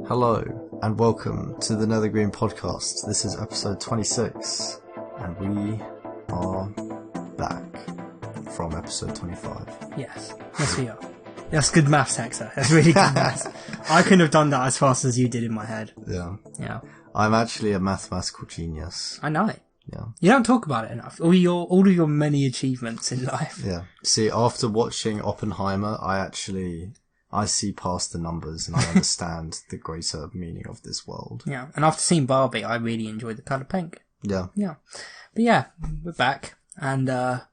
Hello, and welcome to the Nethergreen podcast. This is episode 26, and we are back from episode 25. Yes we are. That's good maths, Hector. That's really good maths. I couldn't have done that as fast as you did in my head. Yeah. I'm actually a mathematical genius. I know. Yeah. You don't talk about it enough. All of your many achievements in life. Yeah. See, after watching Oppenheimer, I see past the numbers and I understand the greater meaning of this world. Yeah. And after seeing Barbie, I really enjoyed the colour pink. Yeah. Yeah. But yeah, we're back. And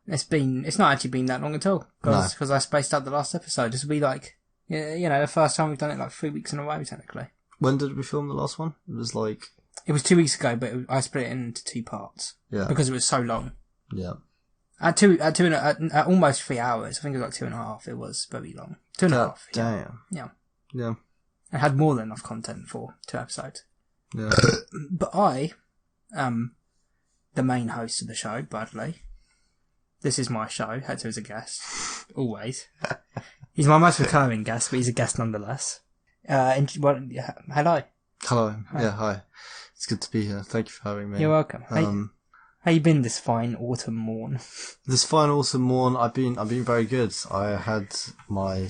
it's not actually been that long at all. Because I spaced out the last episode. This will be like, the first time we've done it like 3 weeks in a row, technically. When did we film the last one? It was 2 weeks ago, but I split it into 2 parts. Yeah. Because it was so long. Yeah. At almost 3 hours. I think it was like 2.5. It was very long. 2.5. Damn. Yeah. Yeah. It had more than enough content for 2 episodes. Yeah. But I am the main host of the show, Bradley. This is my show. Hector is a guest. Always. He's my most recurring guest, but he's a guest nonetheless. Hello. Hello. Hi. Yeah, hi. It's good to be here. Thank you for having me. You're welcome. How you been this fine autumn morn? This fine autumn morn, I've been very good. I had my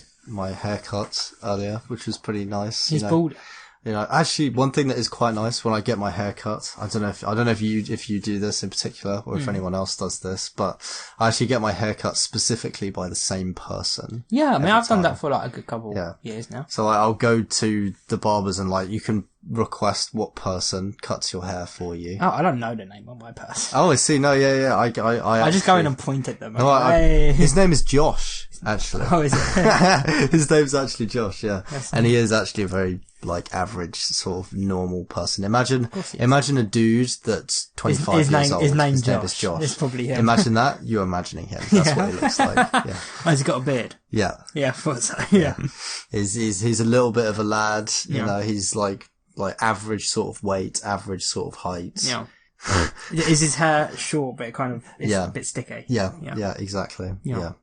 haircut earlier, which was pretty nice. He's bald. Actually, one thing that is quite nice when I get my hair cut, I don't know if you do this in particular or if anyone else does this, but I actually get my hair cut specifically by the same person. Yeah, I mean, I've done that for like a good couple years now. So I'll go to the barbers and you can request what person cuts your hair for you. Oh, I don't know the name of my person. Oh, I see. No, yeah. I just go in and point at them. His name is Josh, actually. Oh, is it? His name's actually Josh, yeah. That's and he is actually a very, average, sort of normal person. Imagine a dude that's 25 years old. His name is Josh. It's probably him. Imagine that. You're imagining him. That's what he looks like. Yeah. Has he got a beard? Yeah. Yeah, I thought so. Yeah. He's a little bit of a lad. You know, he's like average sort of weight, average sort of height. Yeah. Is his hair short, but kind of a bit sticky? Yeah, exactly. Yeah.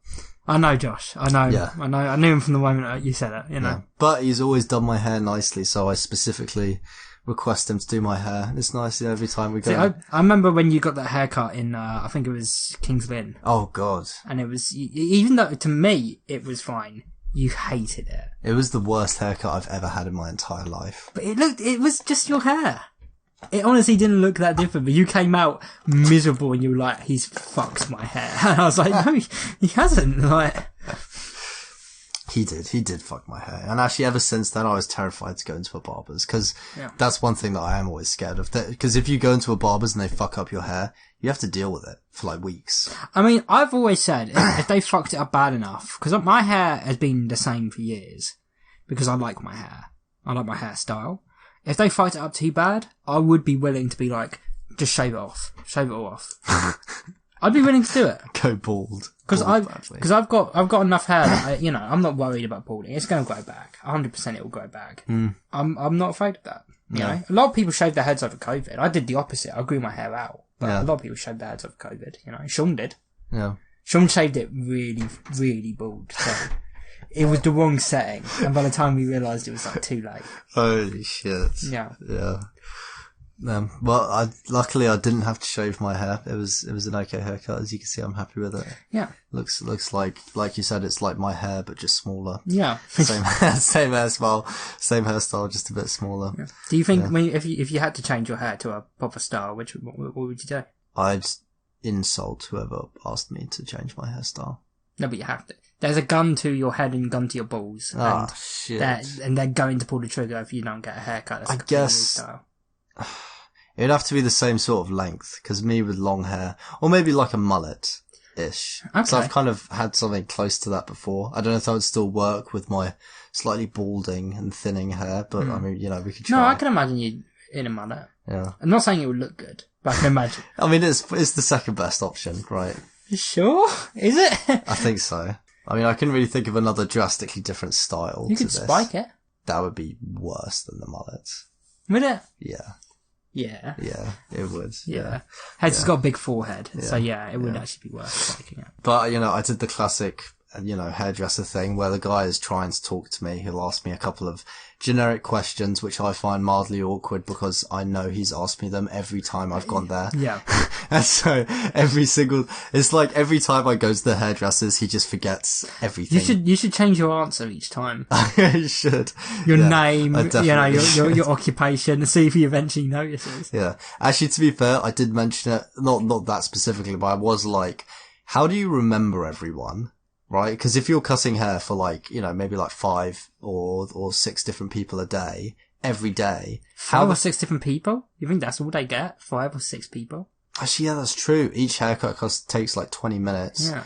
I know Josh. I know. Yeah. I knew him from the moment you said it, Yeah. But he's always done my hair nicely, so I specifically request him to do my hair. It's nice, every time we go. See, I remember when you got that haircut in, I think it was King's Lynn. Oh, God. And it was, even though to me it was fine, you hated it. It was the worst haircut I've ever had in my entire life. But it was just your hair. It honestly didn't look that different, but you came out miserable and you were like, he's fucked my hair. And I was like, no, he hasn't. He did fuck my hair. And actually ever since then I was terrified to go into a barber's, because that's one thing that I am always scared of. Because if you go into a barber's and they fuck up your hair, you have to deal with it for weeks. I mean, I've always said, if they fucked it up bad enough, because my hair has been the same for years, because I like my hair. I like my hairstyle. If they fucked it up too bad, I would be willing to be like, just shave it off. Shave it all off. I'd be willing to do it. Go bald. Because I've got enough hair that I'm not worried about balding. It's going to grow back. 100% it will grow back. I'm not afraid of that. You know? A lot of people shaved their heads over COVID. I did the opposite. I grew my hair out. But a lot of people shaved their heads over COVID. Sean did. Yeah. Sean shaved it really, really bald. So it was the wrong setting. And by the time we realised it was too late. Holy shit. Yeah. Yeah. Well, luckily I didn't have to shave my hair. It was an okay haircut. As you can see, I'm happy with it. Yeah. Looks like you said, it's like my hair, but just smaller. Yeah. Same hairstyle, just a bit smaller. Yeah. Do you think, if you had to change your hair to a proper style, what would you do? I'd insult whoever asked me to change my hairstyle. No, but you have to. There's a gun to your head and gun to your balls. Shit. And they're going to pull the trigger if you don't get a haircut. That's I guess it'd have to be the same sort of length, because me with long hair, or maybe like a mullet-ish. Okay. So I've kind of had something close to that before. I don't know if that would still work with my slightly balding and thinning hair, but I mean, we could try. No, I can imagine you in a mullet. Yeah. I'm not saying it would look good, but I can imagine. I mean, it's the second best option, right? You sure? Is it? I think so. I mean, I couldn't really think of another drastically different style. You could spike it. That would be worse than the mullet. Would it? Yeah. Yeah. Yeah, it would. Yeah. Hector's got a big forehead, so it would actually be worth liking it. But, I did the classic, hairdresser thing where the guy is trying to talk to me. He'll ask me a couple of generic questions, which I find mildly awkward because I know he's asked me them every time I've gone there. Yeah. And so it's like every time I go to the hairdressers, he just forgets everything. You should change your answer each time. You should. Your name, your occupation, see if he eventually notices. Yeah. Actually, to be fair, I did mention it, not that specifically, but I was like, how do you remember everyone? Right? Because if you're cutting hair for maybe 5 or 6 different people a day, every day. 5 or 6 different people? You think that's all they get? 5 or 6 people? Actually, yeah, that's true. Each haircut takes 20 minutes. Yeah.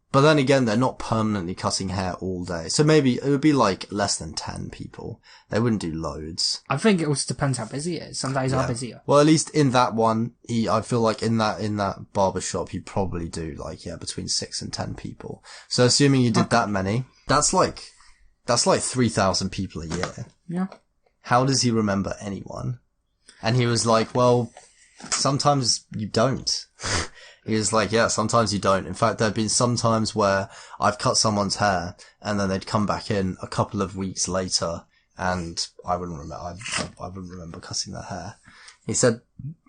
But then again, they're not permanently cutting hair all day. So maybe it would be less than 10 people. They wouldn't do loads. I think it also depends how busy it is. Some days are busier. Well, at least in that one, I feel like in that barber shop, you'd probably do between 6 and 10 people. So assuming you did that many, that's like 3,000 people a year. Yeah. How does he remember anyone? And he was like, well, sometimes you don't. He was like, yeah, sometimes you don't. In fact, there have been some times where I've cut someone's hair and then they'd come back in a couple of weeks later and I wouldn't remember, I wouldn't remember cutting their hair. He said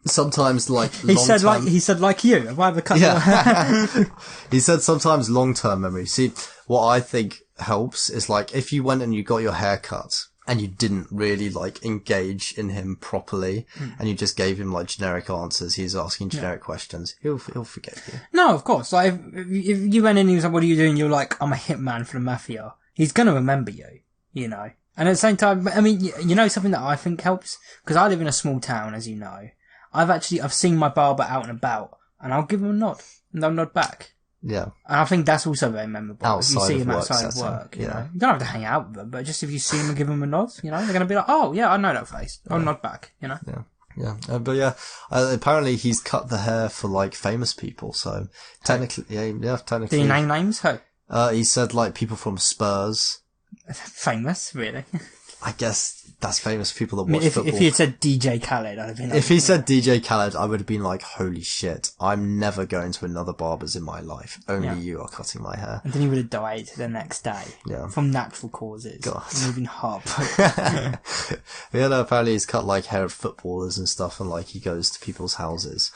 sometimes he said like you. Have I ever cut your hair? He said sometimes long-term memory. See, what I think helps is if you went and you got your hair cut and you didn't really engage in him properly and you just gave him generic answers, he's asking generic questions, he'll forget you. No, of course. If you went in and he was like, what are you doing? You're like, I'm a hitman for the mafia. He's gonna remember you, And at the same time, I mean, something that I think helps? Because I live in a small town, as you know. I've seen my barber out and about and I'll give him a nod and they'll nod back. Yeah. And I think that's also very memorable. Outside if you see him of outside work of work, you yeah. know. You don't have to hang out with them, but just if you see him and give him a nod, they're going to be like, oh, yeah, I know that face. I'll nod back, Yeah. Yeah. But yeah, apparently he's cut the hair for famous people, so technically, technically. Do you name names? Who? He said people from Spurs. Famous, really. I guess that's famous people that watch football. If he had said DJ Khaled, I'd have been if he said DJ Khaled, I would have been like, holy shit, I'm never going to another barber's in my life. Only you are cutting my hair. And then he would have died the next day. Yeah. From natural causes. God. Moving heart. Apparently he's cut hair of footballers and stuff, and he goes to people's houses.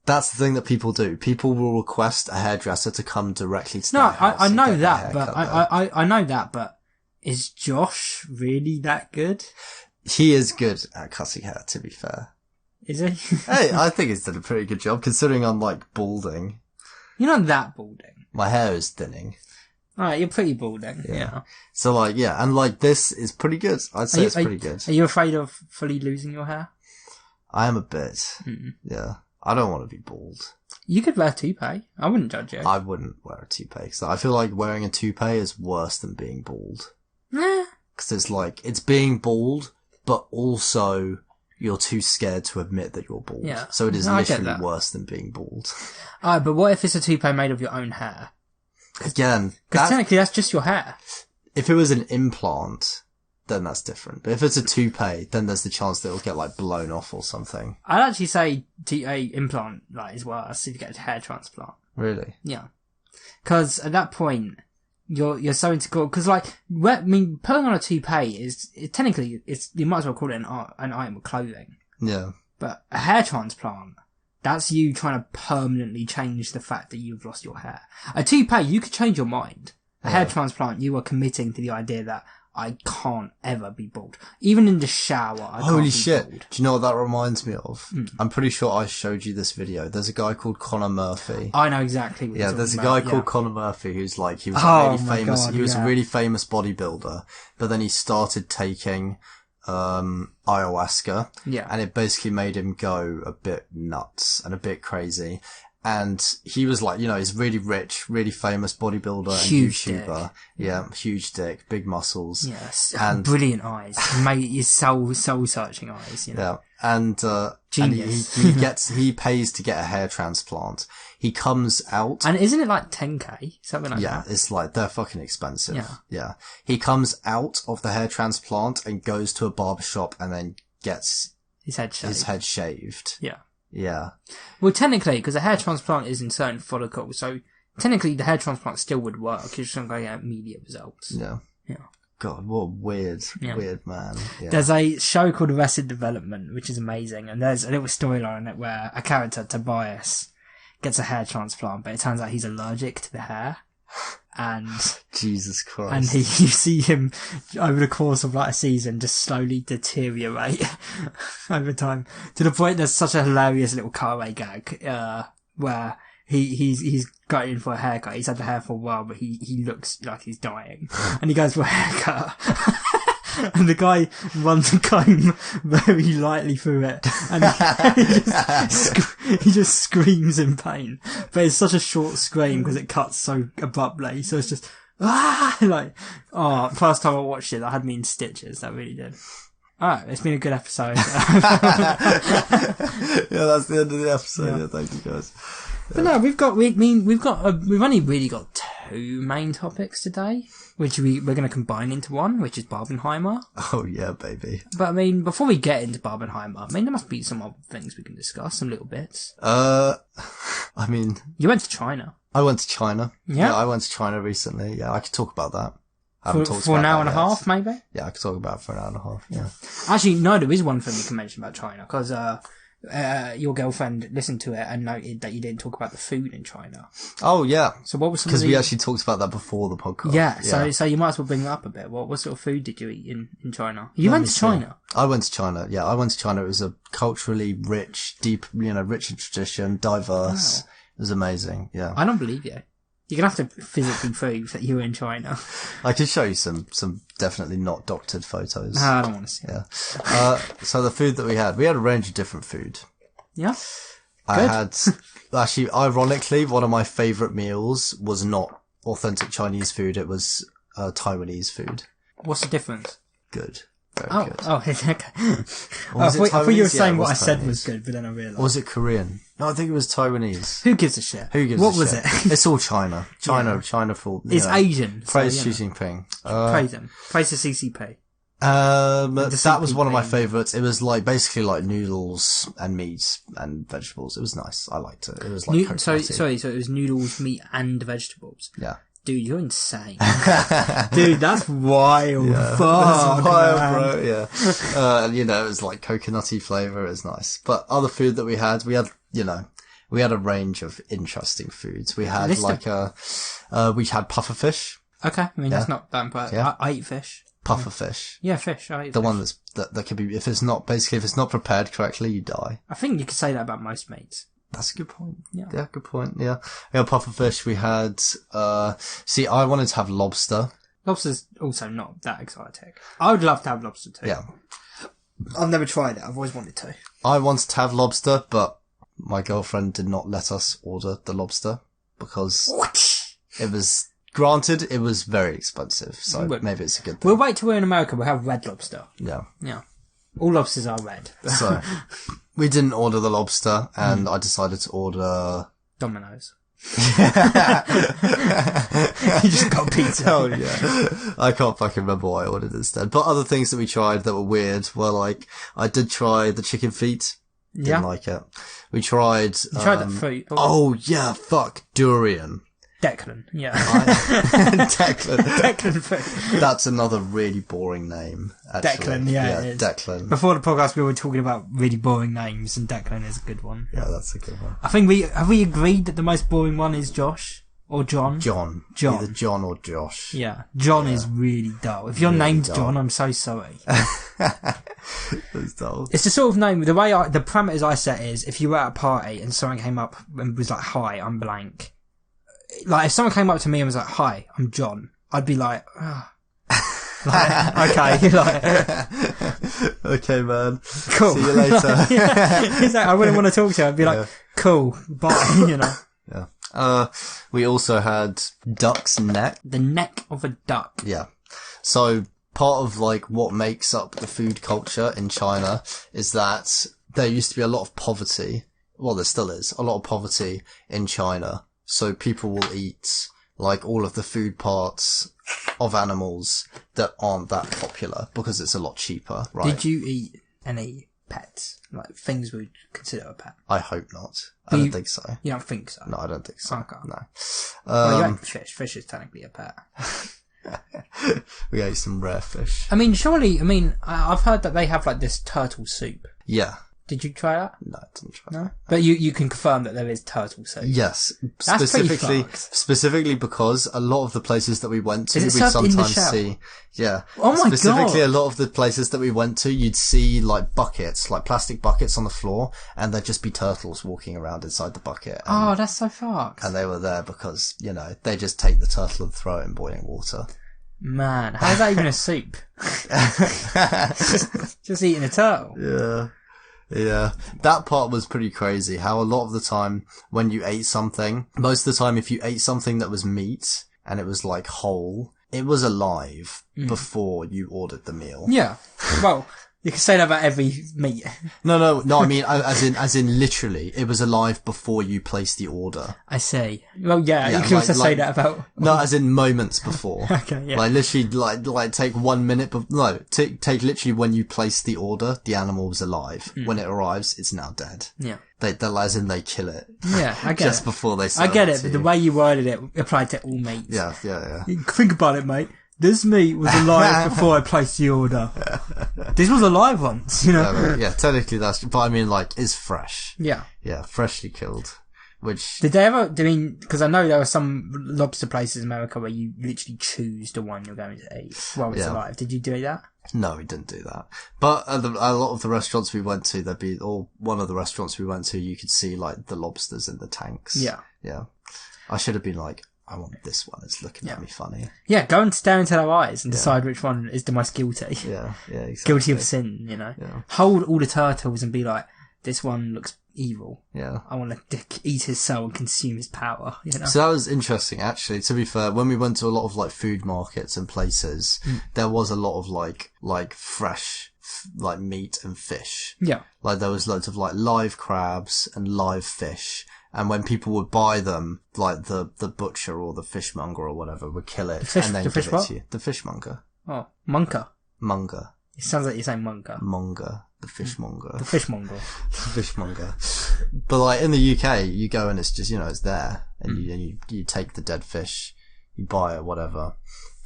That's the thing that people do. People will request a hairdresser to come directly to their house. I know that, but I know that, but is Josh really that good? He is good at cutting hair, to be fair. Is he? Hey, I think he's done a pretty good job, considering I'm balding. You're not that balding. My hair is thinning. Alright, you're pretty balding. Yeah. So and this is pretty good. I'd say it's pretty good. Are you afraid of fully losing your hair? I am a bit. Yeah. I don't want to be bald. You could wear a toupee. I wouldn't judge you. I wouldn't wear a toupee. So I feel like wearing a toupee is worse than being bald. Nah. Because it's being bald, but also you're too scared to admit that you're bald. Yeah. So it is literally worse than being bald. Alright, but what if it's a toupee made of your own hair? Again. Because technically that's just your hair. If it was an implant, then that's different. But if it's a toupee, then there's the chance that it'll get blown off or something. I'd actually say a implant is worse if you get a hair transplant. Really? Yeah. Because at that point, you're so into because putting on a toupee is technically you might as well call it an item of clothing. Yeah. But a hair transplant, that's you trying to permanently change the fact that you've lost your hair. A toupee, you could change your mind. A hair transplant, you are committing to the idea that I can't ever be bald. Even in the shower, I can't be Holy shit. bald. Do you know what that reminds me of? I'm pretty sure I showed you this video. There's a guy called Connor Murphy. I know exactly what you're there's a talking guy about, called Connor Murphy who's he was Oh really my famous. God, He was a really famous bodybuilder, but then he started taking ayahuasca. Yeah. And it basically made him go a bit nuts and a bit crazy. And he was he's really rich, really famous bodybuilder Huge and YouTuber. dick. Yeah, huge dick, big muscles. Yes, and brilliant eyes. His soul searching eyes. Yeah, and genius. And he pays to get a hair transplant. He comes out, and isn't it 10K, something like that? Yeah, it's they're fucking expensive. Yeah. He comes out of the hair transplant and goes to a barber shop and then gets His head shaved. His head shaved. Yeah. Yeah. Well, technically, because a hair transplant is in certain follicles, so technically the hair transplant still would work. You're just not going to get immediate results. Yeah. Yeah. God, what a weird man. Yeah. There's a show called Arrested Development, which is amazing, and there's a little storyline in it where a character, Tobias, gets a hair transplant, but it turns out he's allergic to the hair. And Jesus Christ. And you see him over the course of like a season just slowly deteriorate over time, to the point there's such a hilarious little cutaway gag where he's going in for a haircut. He's had the hair for a while, but he looks like he's dying, and he goes for a haircut. And the guy runs a comb very lightly through it, and he just screams in pain. But it's such a short scream because it cuts so abruptly. So it's just first time I watched it, that had me in stitches. That really did. Alright, it's been a good episode. Yeah, that's the end of the episode. Yeah, thank you guys. But no, we've only really got two main topics today, which we're going to combine into one, which is Barbenheimer. Oh yeah, baby. But before we get into Barbenheimer, there must be some other things we can discuss, some little bits. You went to China. I went to China. Yeah, I went to China recently. Yeah, I could talk about that. For an hour and a half, maybe? Yeah, I could talk about it for an hour and a half, yeah. Actually, no, there is one thing we can mention about China, because your girlfriend listened to it and noted that you didn't talk about the food in China. Oh, yeah. So what was some Because we actually talked about that before the podcast. Yeah, so you might as well bring it up a bit. What sort of food did you eat in China? You went to China? I went to China, yeah. I went to China. It was a culturally rich, deep, rich in tradition, diverse. Wow. It was amazing, yeah. I don't believe you. You're going to have to physically prove that you were in China. I could show you some definitely not doctored photos. No, I don't want to see it. So the food that we had a range of different food. Yeah. Actually, ironically, one of my favourite meals was not authentic Chinese food. It was Taiwanese food. What's the difference? Good. Very good. Oh, okay. I thought you were saying what I said was good, but then I realised. Or was it Korean? No, I think it was Taiwanese. Who gives a shit? What was it? It's all China. China for... It's Asian. Praise Xi Jinping. Praise him. Praise the CCP. That was one of my favourites. It was basically like noodles and meat and vegetables. It was nice. I liked it. It was like so it was noodles, meat and vegetables. Yeah. Dude, you're insane. Dude, that's wild. Yeah, fuck, that's wild, bro. Yeah. It was like coconutty flavour. It was nice. But other food that we had a range of interesting foods. We had we had pufferfish. Okay. That's not that important. Yeah. I eat fish. Pufferfish. Yeah, fish. I eat the fish. one that could be, if it's not prepared correctly, you die. I think you could say that about most meats. That's a good point. Yeah, good point. Yeah. Pufferfish. We had, I wanted to have lobster. Lobster's also not that exotic. I would love to have lobster too. Yeah. I've never tried it. I've always wanted to. I wanted to have lobster, but my girlfriend did not let us order the lobster because it was, granted, it was very expensive. So maybe it's a good thing. We'll wait till we're in America. We'll have red lobster. Yeah. Yeah. All lobsters are red. So, we didn't order the lobster, and I decided to order... Domino's. You just got pizza. Oh, yeah. I can't fucking remember what I ordered instead. But other things that we tried that were weird were I did try the chicken feet. Didn't like it. We tried... You tried that fruit. Oh, yeah, fuck. Durian. Declan, yeah. Declan food. That's another really boring name, actually. Declan, yeah, it is. Declan. Before the podcast, we were talking about really boring names, and Declan is a good one. Yeah, that's a good one. I think have we agreed that the most boring one is Josh? Or John? John. Either John or Josh. Yeah. John is really dull. If your name's dull. John, I'm so sorry. It's dull. It's the sort of name, the parameters I set is, if you were at a party and someone came up and was like, hi, I'm blank. If someone came up to me and was like, hi, I'm John, I'd be like, oh. Okay. Okay, man. Cool. See you later. I wouldn't want to talk to you. I'd be like, cool, bye, Yeah. We also had duck's neck. The neck of a duck. Yeah. So part of what makes up the food culture in China is that there used to be a lot of poverty. Well, there still is a lot of poverty in China. So people will eat all of the food parts of animals that aren't that popular because it's a lot cheaper, right? Did you eat any pets, like things we would consider a pet. I hope not. I don't think so. You don't think so? No, I don't think so. Okay. No. Well, you ate fish. Fish is technically a pet. We ate some rare fish. I mean, surely, I've heard that they have like this turtle soup. Yeah. Did you try that? No, I didn't try that. No? But you can confirm that there is turtle soup. Yes. That's specifically because a lot of the places that we went to, we'd sometimes see. Yeah. Oh my God. Specifically, a lot of the places that we went to, you'd see like buckets, like plastic buckets on the floor, and there'd just be turtles walking around inside the bucket. Oh, that's so fucked. And they were there because, they just take the turtle and throw it in boiling water. Man, how is that even a soup? just eating a turtle. Yeah. Yeah, that part was pretty crazy. How a lot of the time when you ate something, most of the time if you ate something that was meat and it was like whole, it was alive before you ordered the meal. Yeah. Well, you can say that about every meat. No, I mean, as in literally, it was alive before you placed the order. I see. Well, yeah, you can also say that about... No, as in moments before. Okay, yeah. Like literally, like take 1 minute, take literally when you place the order, the animal was alive. When it arrives, it's now dead. Yeah. They kill it. Yeah, I get just it. before they serve I get it, to but you. the way you worded it applied to all meats. Yeah. Think about it, mate. This meat was alive before I placed the order. This was alive once, Yeah, technically that's, but I mean, like, it's fresh. Yeah. Yeah, freshly killed. Which... Did they ever, because I know there are some lobster places in America where you literally choose the one you're going to eat while it's alive. Did you do that? No, we didn't do that. But a lot of the restaurants we went to, one of the restaurants we went to, you could see, like, the lobsters in the tanks. Yeah. Yeah. I should have been like, I want this one. It's looking at me funny. Yeah, go and stare into their eyes and decide which one is the most guilty. Yeah, exactly. Guilty of sin, Yeah. Hold all the turtles and be like, this one looks evil. Yeah. I want to eat his soul and consume his power, So that was interesting, actually. To be fair, when we went to a lot of, like, food markets and places, there was a lot of, like fresh, like, meat and fish. Yeah. Like, there was loads of, like, live crabs and live fish. And when people would buy them, like the butcher or the fishmonger or whatever would kill it and then give it to you. The fishmonger. Oh, munker. Munger. It sounds like you're saying munker. Monger. The fishmonger. The fishmonger. The fishmonger. But like in the UK, you go and it's just, it's there. And you take the dead fish, you buy it, whatever.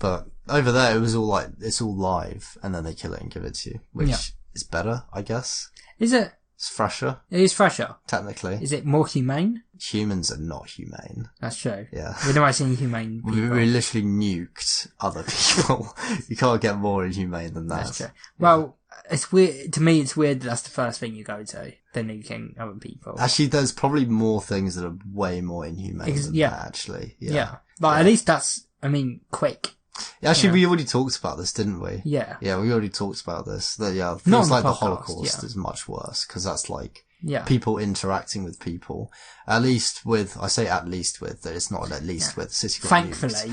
But over there, it was all like, it's all live and then they kill it and give it to you. Which is better, I guess. Is it? It's fresher. It is fresher. Technically. Is it more humane? Humans are not humane. That's true. Yeah. We've never seen humane people. We literally nuked other people. You can't get more inhumane than that. That's true. Well, it's weird. To me, it's weird that that's the first thing you go to. Than nuking other people. Actually, there's probably more things that are way more inhumane than that, actually. Yeah. But at least that's, quick. Actually, we already talked about this, didn't we? Yeah. Yeah, we already talked about this. Things like the Holocaust is much worse, because that's like people interacting with people. At least with, I say at least with, it's not at least with. City got Thankfully.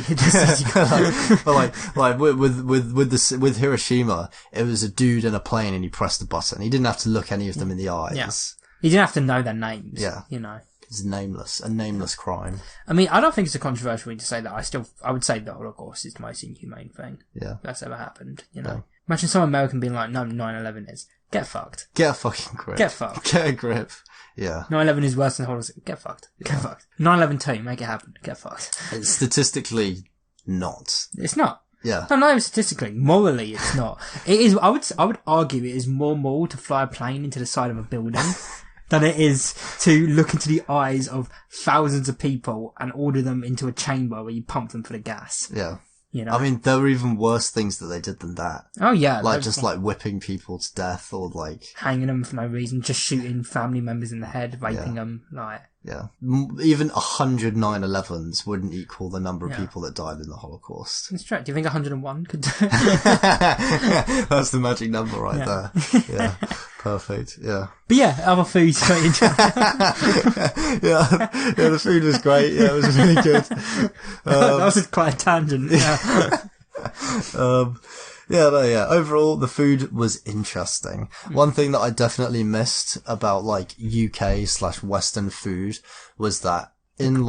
But with Hiroshima, it was a dude in a plane and he pressed the button. He didn't have to look any of them in the eyes. Yeah. He didn't have to know their names. Yeah. It's a nameless crime. I don't think it's a controversial thing to say that. I would say the Holocaust is the most inhumane thing that's ever happened, Yeah. Imagine some American being like, no, 9/11 is. Get fucked. Get a fucking grip. Get fucked. Get a grip. Yeah. 9/11 is worse than the Holocaust. Get fucked. Get fucked. 9/11 too. Make it happen. Get fucked. It's statistically not. It's not. Yeah. No, statistically. Morally, it's not. It is, I would argue it is more moral to fly a plane into the side of a building than it is to look into the eyes of thousands of people and order them into a chamber where you pump them for the gas. Yeah. There were even worse things that they did than that. Oh yeah. Like just like whipping people to death or like... hanging them for no reason, just shooting family members in the head, raping them, like... Yeah. Even 100 9/11s wouldn't equal the number of people that died in the Holocaust. That's true. Do you think 101 could do That's the magic number right there. Yeah. Perfect. Yeah. But yeah, other foods. Yeah, the food was great. Yeah, it was really good. That was quite a tangent. Yeah. Overall, the food was interesting. One thing that I definitely missed about like UK/Western food was that in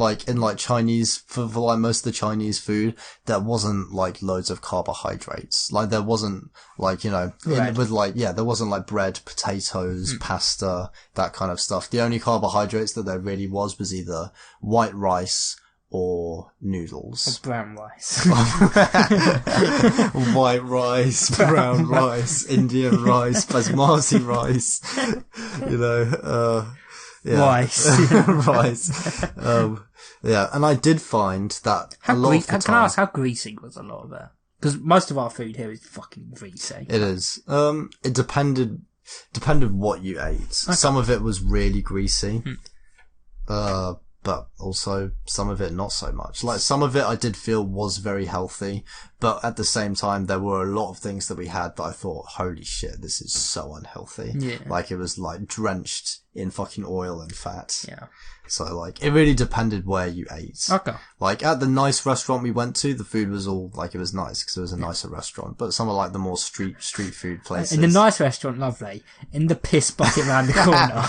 Chinese, for like most of the Chinese food, there wasn't like loads of carbohydrates. Like there wasn't like, there wasn't like bread, potatoes, pasta, that kind of stuff. The only carbohydrates that there really was either white rice or noodles. Or brown rice. White rice, brown rice, Indian rice, basmati rice, rice. Rice. And I did find that a lot of the time... Can I ask how greasy was a lot of it? Because most of our food here is fucking greasy. It is. It depended what you ate. Okay. Some of it was really greasy. But also some of it not so much. Like some of it I did feel was very healthy, but at the same time there were a lot of things that we had that I thought, holy shit, this is so unhealthy. Yeah. Like it was like drenched in fucking oil and fat. Yeah. So like it really depended where you ate. Okay. Like at the nice restaurant we went to, the food was all like, it was nice because it was a nicer restaurant, but some of like the more street food places. In the nice restaurant, lovely. In the piss bucket around the corner.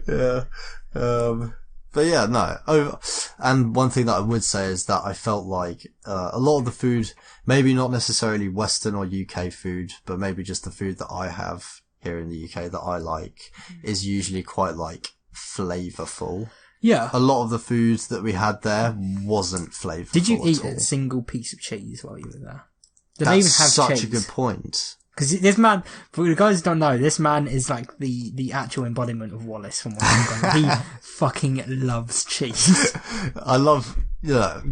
Yeah. But yeah, no. And one thing that I would say is that I felt like a lot of the food, maybe not necessarily Western or UK food, but maybe just the food that I have here in the UK that I like, is usually quite like flavourful. Yeah. A lot of the food that we had there wasn't flavourful. Did you eat at all. a single piece of cheese while you were there? Did they even have such a good point. Because this man, for the guys who don't know, this man is like the actual embodiment of Wallace from what I've done. He fucking loves cheese. I love,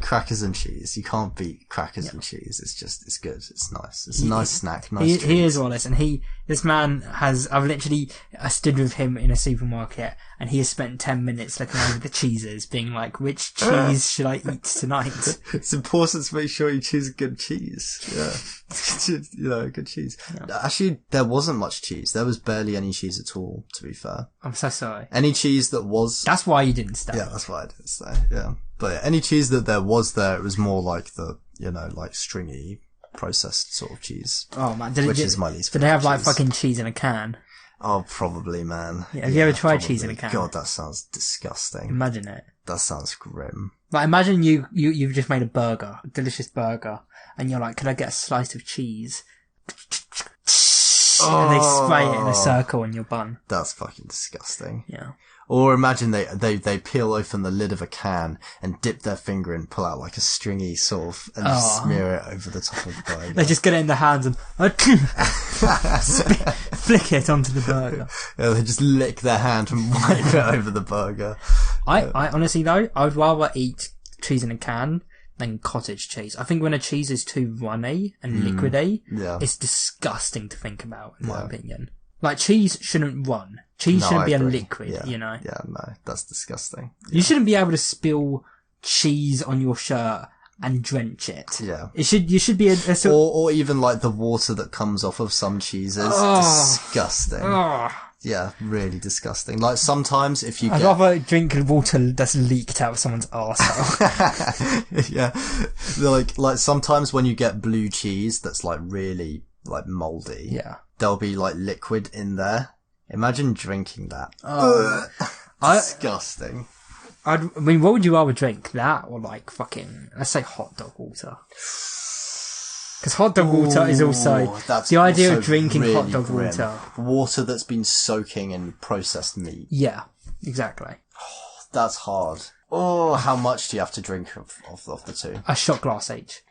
crackers and cheese. You can't beat crackers and cheese. It's good. It's nice. It's a nice snack. Nice he is Wallace, and this man I stood with him in a supermarket, and he has spent 10 minutes looking over the cheeses, being like, which cheese should I eat tonight? It's important to make sure you choose good cheese. Yeah. Good cheese. Yeah. Actually, there wasn't much cheese. There was barely any cheese at all, to be fair. I'm so sorry. Any cheese that was... That's why you didn't stay. Yeah, that's why I didn't stay, yeah. But any cheese that there was there, it was more like the, like stringy, processed sort of cheese. Oh man, which is my least favorite. Did they have like cheese. fucking cheese in a can? Oh, probably, man. Yeah, have you ever tried cheese in a can? God, that sounds disgusting. Imagine it. That sounds grim. Like, imagine you've just made a delicious burger, and you're like, could I get a slice of cheese? And they spray it in a circle on your bun. That's fucking disgusting. Yeah. Or imagine they peel open the lid of a can and dip their finger and pull out like a stringy sort of, and just smear it over the top of the burger. They just get it in their hands and flick it onto the burger. Yeah, they just lick their hand and wipe it over the burger. I honestly though, I would rather eat cheese in a can than cottage cheese. I think when a cheese is too runny and liquidy, it's disgusting to think about, in my opinion. Like, cheese shouldn't run. Cheese shouldn't be a liquid, Yeah, no, that's disgusting. You shouldn't be able to spill cheese on your shirt and drench it. Yeah. You should be a sort or even like the water that comes off of some cheeses. Disgusting. Yeah, really disgusting. Like sometimes if you I'd rather drink water that's leaked out of someone's arsehole. Yeah. Like sometimes when you get blue cheese that's like really like mouldy. Yeah. There'll be like liquid in there. Imagine drinking that. Disgusting. I mean, what would you rather drink? That or like fucking, let's say hot dog water? Because hot dog water is also the idea of drinking really hot dog water. Water that's been soaking in processed meat. Yeah, exactly. That's hard. Oh, how much do you have to drink of the two? A shot glass each.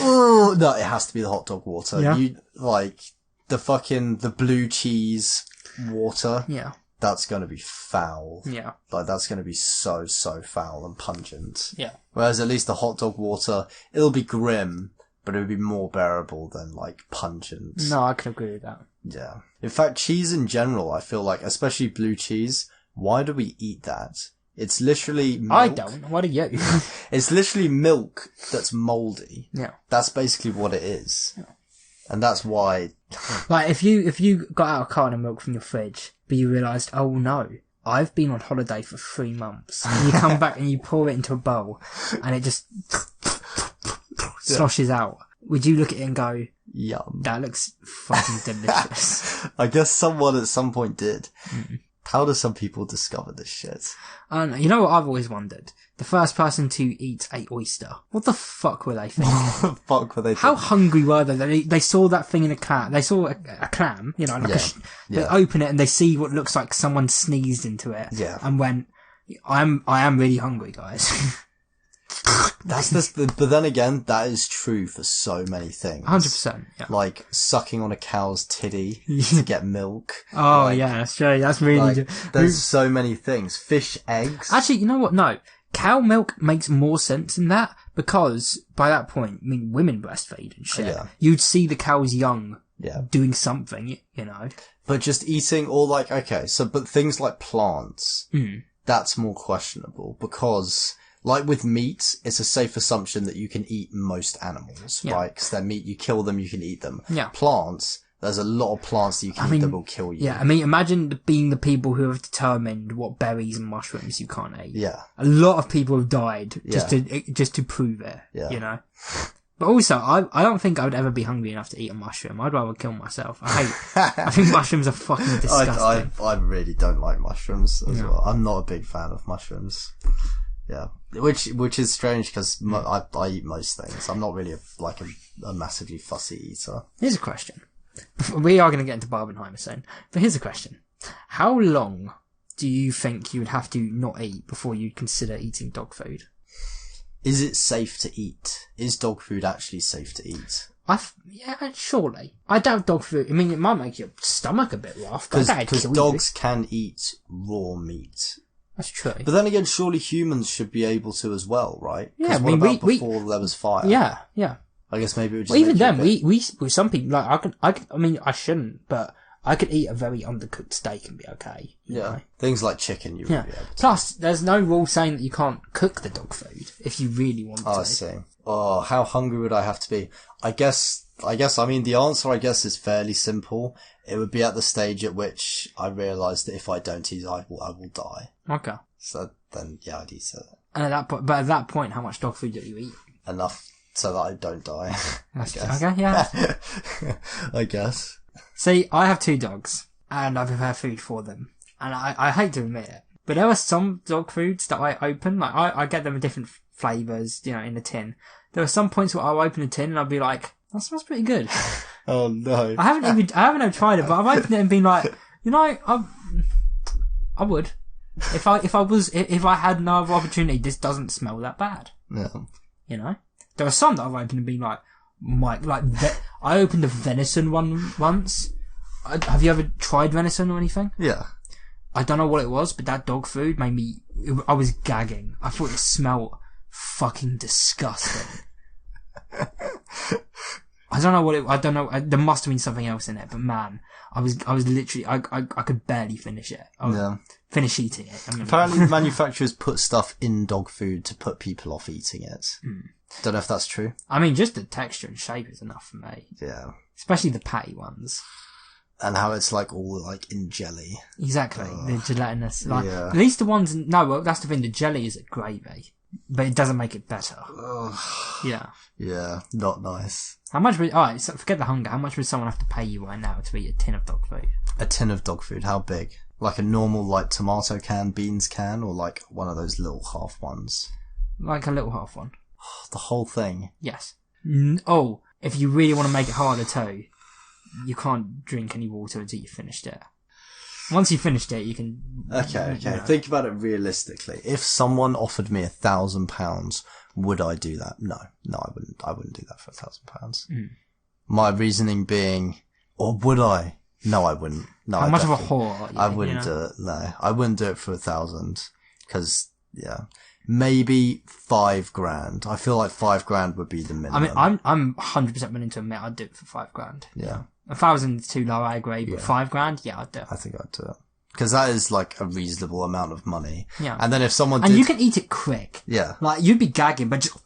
Oh, no, it has to be the hot dog water. Yeah. You, like, the blue cheese water. Yeah. That's gonna be foul. Yeah. Like, that's gonna be so foul and pungent. Yeah. Whereas at least the hot dog water, it'll be grim, but it would be more bearable than, like, pungent. No, I can agree with that. Yeah. In fact, cheese in general, I feel like, especially blue cheese, why do we eat that? It's literally milk. I don't. What do you? It's literally milk that's mouldy. Yeah. That's basically what it is. Yeah. And that's why... Like, if you got out a carton of milk from your fridge, but you realised, oh no, I've been on holiday for 3 months. And you come back and you pour it into a bowl, and it just sloshes out. Would you look at it and go, yum, that looks fucking delicious? I guess someone at some point did. How do some people discover this shit? I don't know. You know what I've always wondered? The first person to eat a oyster. What the fuck were they thinking? What the fuck were they thinking? How hungry were they? They saw that thing in a clam. They saw a clam, you know, like they open it and they see what looks like someone sneezed into it. Yeah. And went, I am really hungry, guys. But then again, that is true for so many things. 100%. Yeah. Like sucking on a cow's titty to get milk. Oh, like, yeah, that's true. That's really... There's so many things. Fish eggs. Actually, you know what? No. Cow milk makes more sense in that because by that point, I mean, women breastfeed and shit. Yeah. You'd see the cow's young doing something, you know. But just eating but things like plants, that's more questionable because... Like with meat, it's a safe assumption that you can eat most animals, right? Because they're meat, you kill them, you can eat them. Yeah. Plants, there's a lot of plants that you can eat that will kill you. Yeah, I mean, imagine being the people who have determined what berries and mushrooms you can't eat. Yeah. A lot of people have died just to prove it, you know? But also, I don't think I would ever be hungry enough to eat a mushroom. I'd rather kill myself. I think mushrooms are fucking disgusting. I really don't like mushrooms as well. I'm not a big fan of mushrooms. Yeah, which is strange because I eat most things. I'm not really a massively fussy eater. Here's a question. We are going to get into Barbenheimer soon, but here's a question. How long do you think you would have to not eat before you'd consider eating dog food? Is it safe to eat? Is dog food actually safe to eat? Yeah, surely. I doubt dog food. I mean, it might make your stomach a bit rough. Because dogs can eat raw meat. That's true. But then again, surely humans should be able to as well, right? Yeah, what about before there was fire? Yeah. I guess maybe it would just even then, we some people, like, I mean, I shouldn't, but I could eat a very undercooked steak and be okay. You know? Things like chicken you would be able to. Plus, there's no rule saying that you can't cook the dog food if you really want to. I see. Oh, how hungry would I have to be? I guess, I mean, the answer, is fairly simple. It would be at the stage at which I realise that if I don't eat, I will die. Okay. So then, I'd eat it. And at that point, how much dog food do you eat? Enough so that I don't die. Okay, yeah. I guess. See, I have 2 dogs, and I prepare food for them. And I hate to admit it, but there are some dog foods that I open, like, I get them in different flavours, you know, in a tin. There are some points where I'll open a tin and I'll be like, that smells pretty good. Oh no. I haven't even tried it, but I've opened it and been like, you know, I would. If I had no other opportunity, this doesn't smell that bad. Yeah. You know? There are some that I've opened and been like, I opened a venison one once. Have you ever tried venison or anything? Yeah. I don't know what it was, but that dog food made me, I was gagging. I thought it smelled fucking disgusting. I don't know, there must have been something else in it, but man, I was literally, I could barely finish it. Finish eating it. Apparently manufacturers put stuff in dog food to put people off eating it. Don't know if that's true. I mean, just the texture and shape is enough for me. Yeah. Especially the patty ones. And how it's like all like in jelly. Exactly. The gelatinous. At least the ones, that's the thing, the jelly is gravy. But it doesn't make it better. Yeah. Yeah, not nice. How much alright, so forget the hunger, how much would someone have to pay you right now to eat a tin of dog food? A tin of dog food, how big? Like a normal, like, tomato can, beans can, or like one of those little half ones? Like a little half one. The whole thing? Yes. If you really want to make it harder too, you can't drink any water until you've finished it. Once you've finished it, you can... Okay. You know. Think about it realistically. If someone offered me £1,000, would I do that? No, I wouldn't. I wouldn't do that for £1,000. My reasoning being, or would I? No, I wouldn't. No, How much of a whore are you? I wouldn't do it. No, I wouldn't do it for £1,000 because, maybe $5,000. I feel like $5,000 would be the minimum. I mean, I'm 100% willing to admit I'd do it for $5,000. Yeah. 1,000 is too low, I agree, but $5,000, I'd do it. I think I'd do it. Because that is like a reasonable amount of money. Yeah. And then if someone And you can eat it quick. Yeah. Like, you'd be gagging, but just...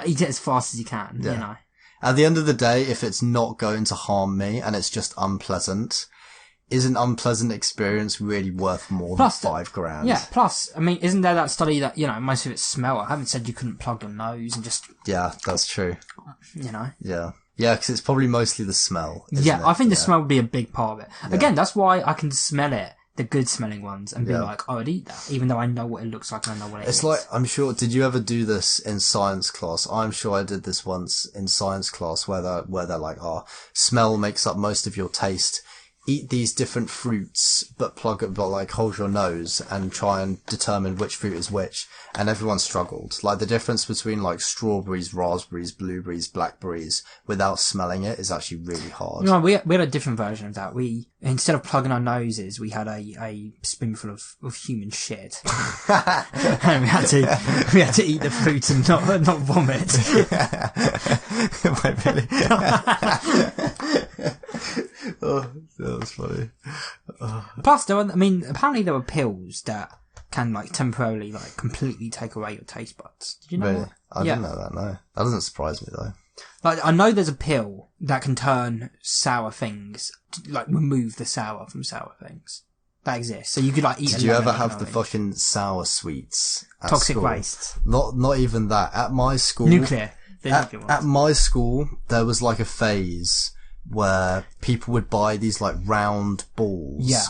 eat it as fast as you can, you know. At the end of the day, if it's not going to harm me and it's just unpleasant, is an unpleasant experience really worth more than $5,000? Yeah, plus, I mean, isn't there that study that, most of it's smell? I haven't said you couldn't plug your nose and just... Yeah, that's true. You know? Yeah. Yeah, because it's probably mostly the smell. Yeah, I think the smell would be a big part of it. Yeah. Again, that's why I can smell it, the good smelling ones, and be like, oh, I'd eat that, even though I know what it looks like and I know what it is. It's like, I'm sure, did you ever do this in science class? I'm sure I did this once in science class where they're like, oh, smell makes up most of your taste. Eat these different fruits, but hold your nose and try and determine which fruit is which. And everyone struggled. Like, the difference between, like, strawberries, raspberries, blueberries, blackberries, without smelling it is actually really hard. No, we had a different version of that. Instead of plugging our noses, we had a spoonful of human shit. And we had to eat the fruit and not vomit. Wait, really? Oh, that was funny. Plus, apparently there were pills that can, like, temporarily, like, completely take away your taste buds. Did you know really? that? I didn't know that, no. That doesn't surprise me, though. Like, I know there's a pill that can turn sour things, like, remove the sour from sour things. That exists. So you could, like, eat Did you ever have the fucking sour sweets at Toxic school? Waste. Not even that. At my school... Nuclear. At my school, there was, like, a phase where people would buy these, like, round balls. Yeah.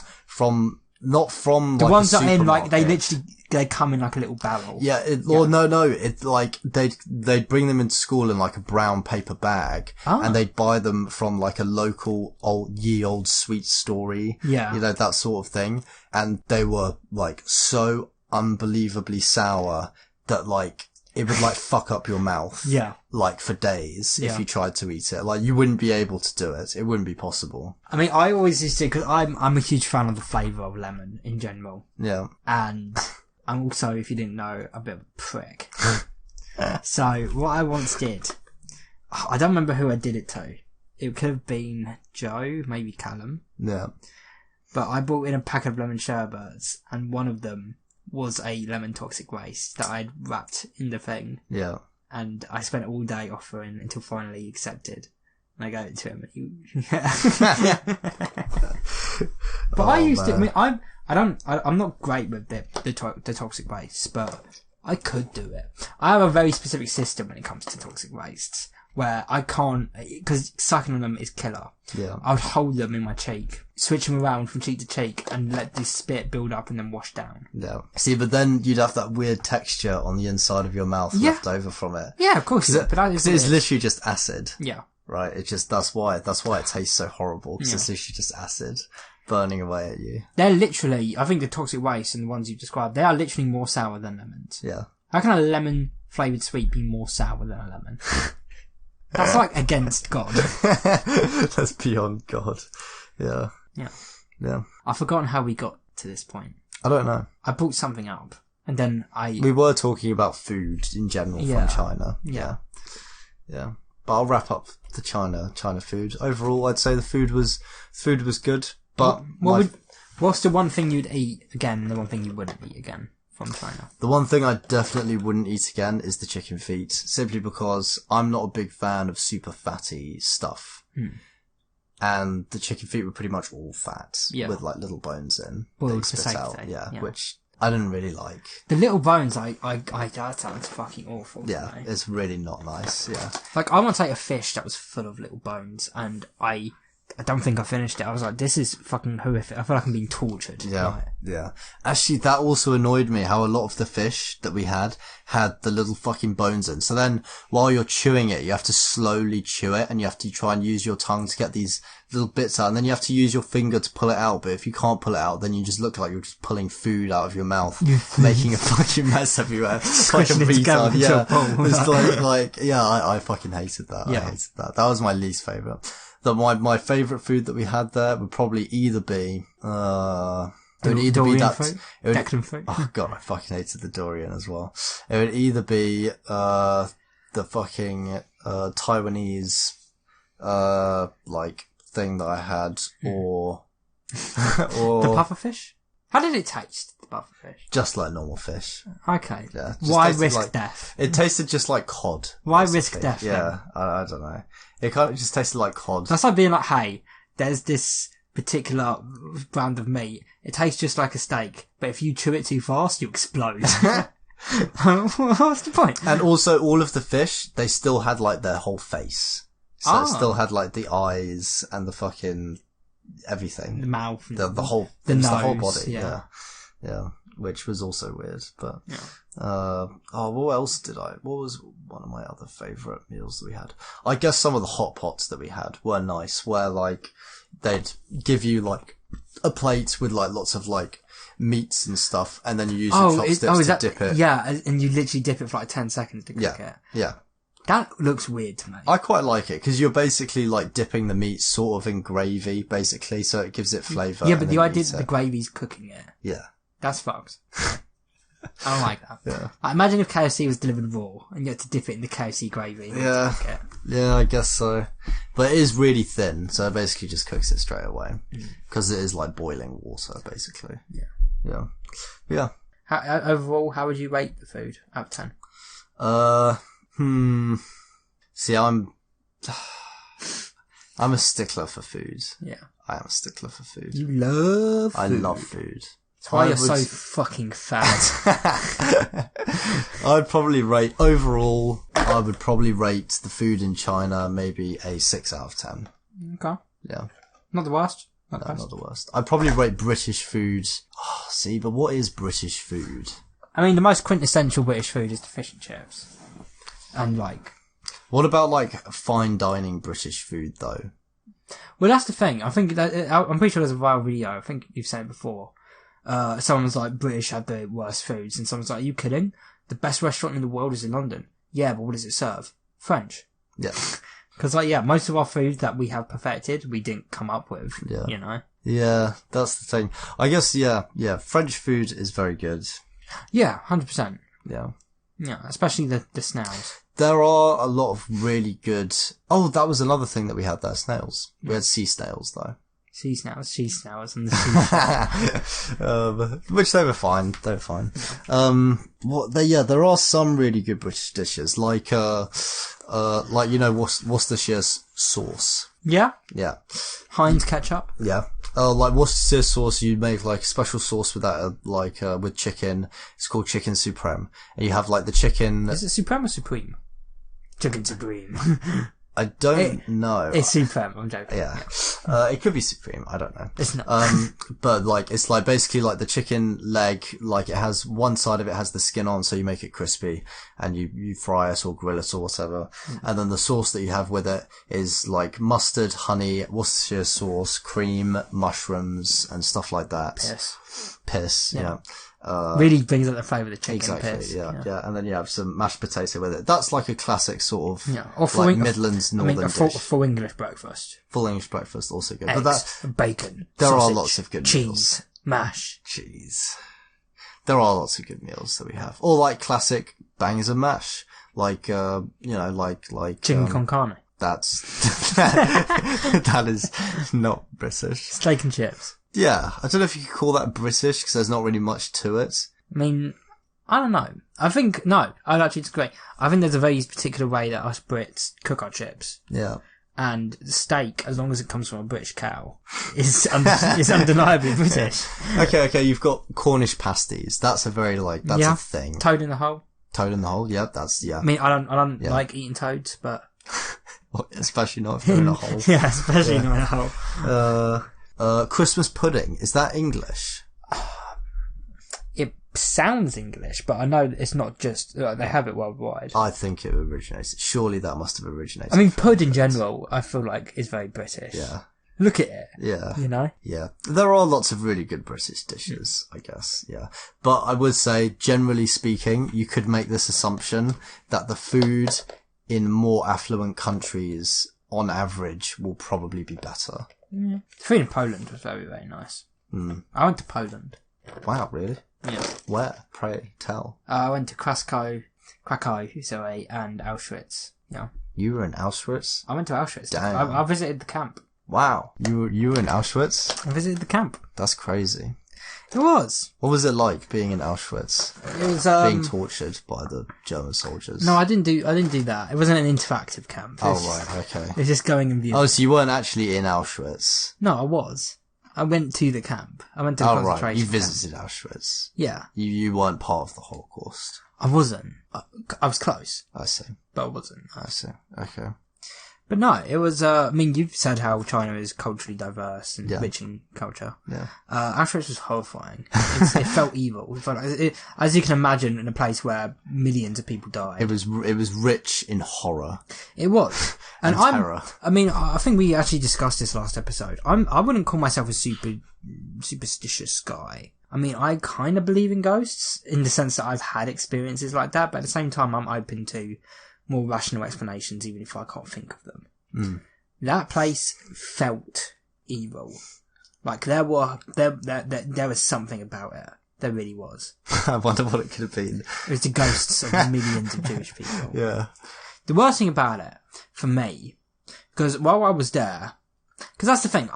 Not from, the like, ones a that are in, like, supermarket. they come in, like, a little barrel. Yeah, no, it's like, they'd bring them into school in, like, a brown paper bag, and they'd buy them from, like, a local old sweet story. Yeah. You know, that sort of thing. And they were, like, so unbelievably sour that, like, it would, like, fuck up your mouth. Yeah. Like, for days, if you tried to eat it. Like, you wouldn't be able to do it. It wouldn't be possible. I mean, I always used to, because I'm a huge fan of the flavour of lemon in general. Yeah. And I'm also, if you didn't know, a bit of a prick. So, what I once did, I don't remember who I did it to. It could have been Joe, maybe Callum. Yeah. But I brought in a pack of lemon sherbets, and one of them was a lemon toxic waste that I'd wrapped in the thing. Yeah. And I spent all day offering until finally he accepted. And I gave it to him and he... But I used to... I mean, I'm not great with the toxic waste, but I could do it. I have a very specific system when it comes to toxic wastes, where I can't... Because sucking on them is killer. Yeah. I would hold them in my cheek, switch them around from cheek to cheek, and let this spit build up and then wash down. Yeah. See, but then you'd have that weird texture on the inside of your mouth left over from it. Yeah, of course. Because it's literally just acid. Yeah. Right? It just, that's why it tastes so horrible, because it's literally just acid burning away at you. They're literally, I think the toxic waste and the ones you've described, they are literally more sour than lemons. Yeah. How can a lemon flavoured sweet be more sour than a lemon? That's like against God. That's beyond God. Yeah. Yeah. Yeah. I've forgotten how we got to this point. I don't know. I brought something up, and then we were talking about food in general from China. Yeah. Yeah. But I'll wrap up the China food. Overall, I'd say the food was good, but... What's the one thing you'd eat again, and the one thing you wouldn't eat again from China? The one thing I definitely wouldn't eat again is the chicken feet, simply because I'm not a big fan of super fatty stuff. And the chicken feet were pretty much all fat, with like little bones in. Boiled spit for out, safety. Yeah, which I didn't really like. The little bones, that sounds fucking awful. Yeah, it's really not nice, yeah. Like, I once ate a fish that was full of little bones, and I don't think I finished it. I was like, this is fucking horrific. I feel like I'm being tortured. Yeah, yeah. Actually, that also annoyed me, how a lot of the fish that we had the little fucking bones in. So then, while you're chewing it, you have to slowly chew it, and you have to try and use your tongue to get these little bits out, and then you have to use your finger to pull it out, but if you can't pull it out, then you just look like you're just pulling food out of your mouth, making a fucking mess everywhere. Like a retard, I fucking hated that. Yeah. I hated that. That was my least favourite. My favourite food that we had there would probably either be, it would either be that, Declan fruit. Oh god, I fucking hated the durian as well. It would either be, the fucking, Taiwanese, like, thing that I had, or the pufferfish? How did it taste, the pufferfish? Just like normal fish. Okay. Yeah. Why risk death? It tasted just like cod. Why risk death? Yeah, I don't know. It kind of just tasted like cod. That's like being like, hey, there's this particular brand of meat. It tastes just like a steak, but if you chew it too fast, you explode. What's the point? And also, all of the fish, they still had like their whole face. So it still had like the eyes and the fucking everything. The mouth. The whole, nose, the whole body. Yeah. Yeah. Which was also weird, but, what else what was one of my other favourite meals that we had? I guess some of the hot pots that we had were nice, where like, they'd give you like a plate with like lots of like meats and stuff, and then you use your chopsticks to dip it. Yeah, and you literally dip it for like 10 seconds to cook it. Yeah. That looks weird to me. I quite like it, because you're basically like dipping the meat sort of in gravy, basically, so it gives it flavour. Yeah, but the idea that the gravy's cooking it. Yeah. That's fucked. I don't like that. Yeah. I imagine if KFC was delivered raw and you had to dip it in the KFC gravy. Yeah. Yeah, I guess so. But it is really thin, so it basically just cooks it straight away. Because it is like boiling water, basically. Yeah. Yeah. Overall, how would you rate the food out of 10? See, I'm a stickler for food. Yeah. I am a stickler for food. You love food. I love food. That's why you're so fucking fat. I'd probably rate, overall, I would probably rate the food in China maybe a 6 out of 10. Okay. Yeah. Not the worst. Not the worst. I'd probably rate British food. Oh, see, but what is British food? I mean, the most quintessential British food is the fish and chips. And like... What about like fine dining British food though? Well, that's the thing. I think that, I'm pretty sure there's a viral video. I think you've said it before. Someone's like, British have the worst foods, and someone's like, are you kidding? The best restaurant in the world is in London. Yeah, but what does it serve? French. Yeah. Because most of our food that we have perfected, we didn't come up with, you know? Yeah, that's the thing. I guess, yeah, French food is very good. Yeah, 100%. Yeah. Yeah, especially the snails. There are a lot of really good... Oh, that was another thing that we had there, snails. We had sea snails, though. Sea snails, and the sea which they were fine. They were fine. There are some really good British dishes, like Worcestershire sauce. Yeah? Yeah. Heinz ketchup? Yeah. Like Worcestershire sauce, you make like a special sauce with that, with chicken. It's called Chicken Supreme. And you have like the chicken... Is it Supreme or Supreme? Chicken Supreme. I don't know. It's Supreme, I'm joking. Yeah. It could be Supreme, I don't know. It's not. But like, it's like basically like the chicken leg, like it has one side of it has the skin on, so you make it crispy and you fry it or grill it or whatever. And then the sauce that you have with it is like mustard, honey, Worcestershire sauce, cream, mushrooms and stuff like that. Piss, yeah. Really brings out the flavour of the chicken. Exactly, piss. Yeah. And then you have some mashed potato with it. That's like a classic sort of, or like Midlands northern dish. Full English breakfast. Full English breakfast, also good. Eggs, but bacon, there sausage, are lots of good cheese, meals. Mash. Cheese. There are lots of good meals that we have. Or like classic bangers and mash. Like, like... Chicken con carne. That is not British. Steak and chips. Yeah, I don't know if you could call that British, because there's not really much to it. I mean, I don't know. I'd actually disagree. I think there's a very particular way that us Brits cook our chips. Yeah. And steak, as long as it comes from a British cow, is undeniably British. Okay, you've got Cornish pasties. That's a very, that's a thing. Toad in the hole. Toad in the hole, yeah, yeah. I mean, I don't like eating toads, but... especially not if they're in a hole. Yeah, especially not in a hole. Christmas pudding, is that English? It sounds English, but I know it's not just, they have it worldwide. I think it originates, surely that must have originated. I mean, pud in general, I feel like is very British. Yeah. Look at it. Yeah. You know? Yeah. There are lots of really good British dishes, I guess, yeah. But I would say, generally speaking, you could make this assumption that the food in more affluent countries, on average, will probably be better. The food in Poland was very, very nice. I went to Poland. Wow, really? Yeah. Where? Pray tell. I went to Krakow, and Auschwitz. Yeah. You were in Auschwitz? I went to Auschwitz. Damn. I visited the camp. Wow. You were in Auschwitz? I visited the camp. That's crazy. It was. What was it like being in Auschwitz? It was being tortured by the German soldiers. No, I didn't do that. It wasn't an interactive camp. Right, okay. It's just going and viewing. Oh, so you weren't actually in Auschwitz? No, I was. I went to the camp. I went to the concentration right. You camp. visited Auschwitz. Yeah. You weren't part of the Holocaust. I wasn't. I was close. I see. But I wasn't. I see. Okay. But no, it was, I mean, you've said how China is culturally diverse and rich in culture. Yeah. Auschwitz was horrifying. It felt evil. It felt as you can imagine, in a place where millions of people died. It was rich in horror. It was. And terror. I mean, I think we actually discussed this last episode. I wouldn't call myself a superstitious guy. I mean, I kind of believe in ghosts in the sense that I've had experiences like that, but at the same time, I'm open to more rational explanations, even if I can't think of them. Mm. That place felt evil. Like there was something about it. There really was. I wonder what it could have been. It was the ghosts of millions of Jewish people. Yeah. The worst thing about it, for me, because while I was there, because that's the thing,